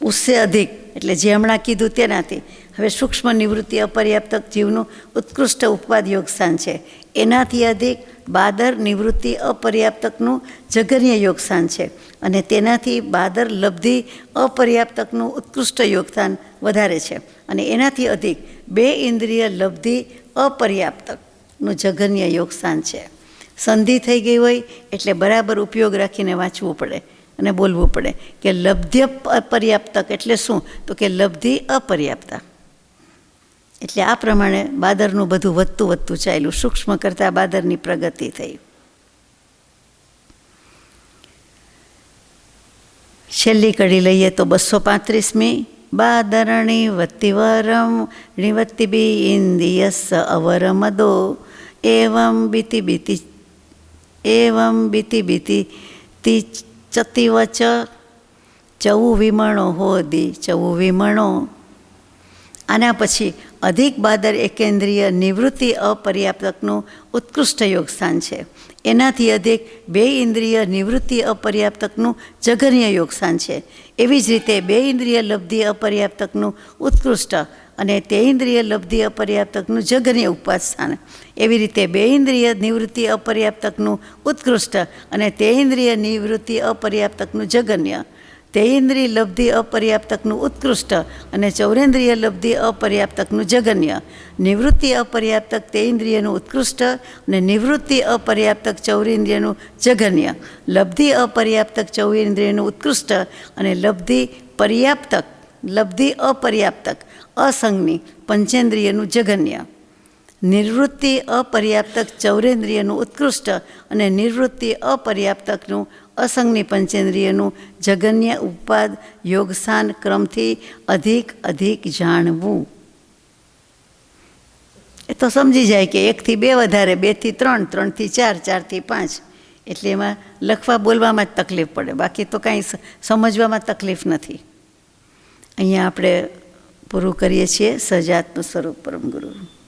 ઉસે અધિક એટલે જે હમણાં કીધું તેનાથી હવે સૂક્ષ્મ નિવૃત્તિ અપર્યાપ્તક જીવનું ઉત્કૃષ્ટ ઉપપાદ યોગ સ્થાન છે. એનાથી અધિક બાદર નિવૃત્તિ અપર્યાપ્તકનું જઘન્ય યોગસ્થાન છે અને તેનાથી બાદર લબ્ધિ અપર્યાપ્તકનું ઉત્કૃષ્ટ યોગસ્થાન વધારે છે અને એનાથી અધિક 2 ઇન્દ્રિય લબ્ધિ અપર્યાપ્તકનું જઘન્ય યોગસ્થાન છે. સંધિ થઈ ગઈ હોય એટલે બરાબર ઉપયોગ રાખીને વાંચવું પડે અને બોલવું પડે કે લબ્ધિ અપર્યાપ્તક એટલે શું? તો કે લબ્ધિ અપર્યાપ્તા. એટલે આ પ્રમાણે બાદરનું બધું વધતું ચાલ્યું, સૂક્ષ્મ કરતાં બાદરની પ્રગતિ થઈ. છેલ્લી કડી લઈએ તો 235મી. બાદરણી વત્તિવરમ ણીવત્તિ બી ઇન્દ્રિયસ અવરમદો એવમ બીતિ તિ ચતિવચ ચૌ વિમણો હોદી ચૌ વિમણો. આના પછી અધિક બાદર એકેન્દ્રિય નિવૃત્તિ અપર્યાપ્તકનું ઉત્કૃષ્ટ યોગસ્થાન છે. એનાથી અધિક 2 ઇન્દ્રિય નિવૃત્તિ અપર્યાપ્તકનું જઘન્ય યોગસ્થાન છે. એવી જ રીતે 2 ઇન્દ્રિય લબ્ધિ અપર્યાપ્તકનું ઉત્કૃષ્ટ અને તે ઇન્દ્રિય લબ્ધિ અપર્યાપ્તકનું જઘન્ય ઉપપાદ સ્થાન. એવી રીતે 2 ઇન્દ્રિય નિવૃત્તિ અપર્યાપ્તકનું ઉત્કૃષ્ટ અને તે ઇન્દ્રિય નિવૃત્તિ અપર્યાપ્તકનું જઘન્ય તેઇન્દ્રિય લબ્ધિ અપર્યાપ્તકનું ઉત્કૃષ્ટ અને ચૌરેન્દ્રિય લબ્ધિ અપર્યાપ્તકનું જગન્ય. નિવૃત્તિ અપર્યાપ્તક તેઇન્દ્રિયનું ઉત્કૃષ્ટ અને નિવૃત્તિ અપર્યાપ્તક ચૌરેન્દ્રિયનું જગન્ય. લબ્ધિ અપર્યાપ્તક ચૌરેન્દ્રિયનું ઉત્કૃષ્ટ અને લબ્ધિ અપર્યાપ્તક અસંગની પંચેન્દ્રિયનું જગન્ય. નિવૃત્તિ અપર્યાપ્તક ચૌરેન્દ્રિયનું ઉત્કૃષ્ટ અને નિવૃત્તિ અપર્યાપ્તકનું અસંગની પંચેન્દ્રિયનું જગન્ય. ઉપાદ યોગસાન ક્રમથી અધિક જાણવું. એ તો સમજી જાય કે 1 થી 2 વધારે, 2 થી 3, 3 થી 4, 4 થી 5, એટલે એમાં લખવા બોલવામાં જ તકલીફ પડે, બાકી તો કાંઈ સમજવામાં તકલીફ નથી. અહીંયા આપણે પૂરું કરીએ છીએ. સહજાત્મ સ્વરૂપ પરમ ગુરુ.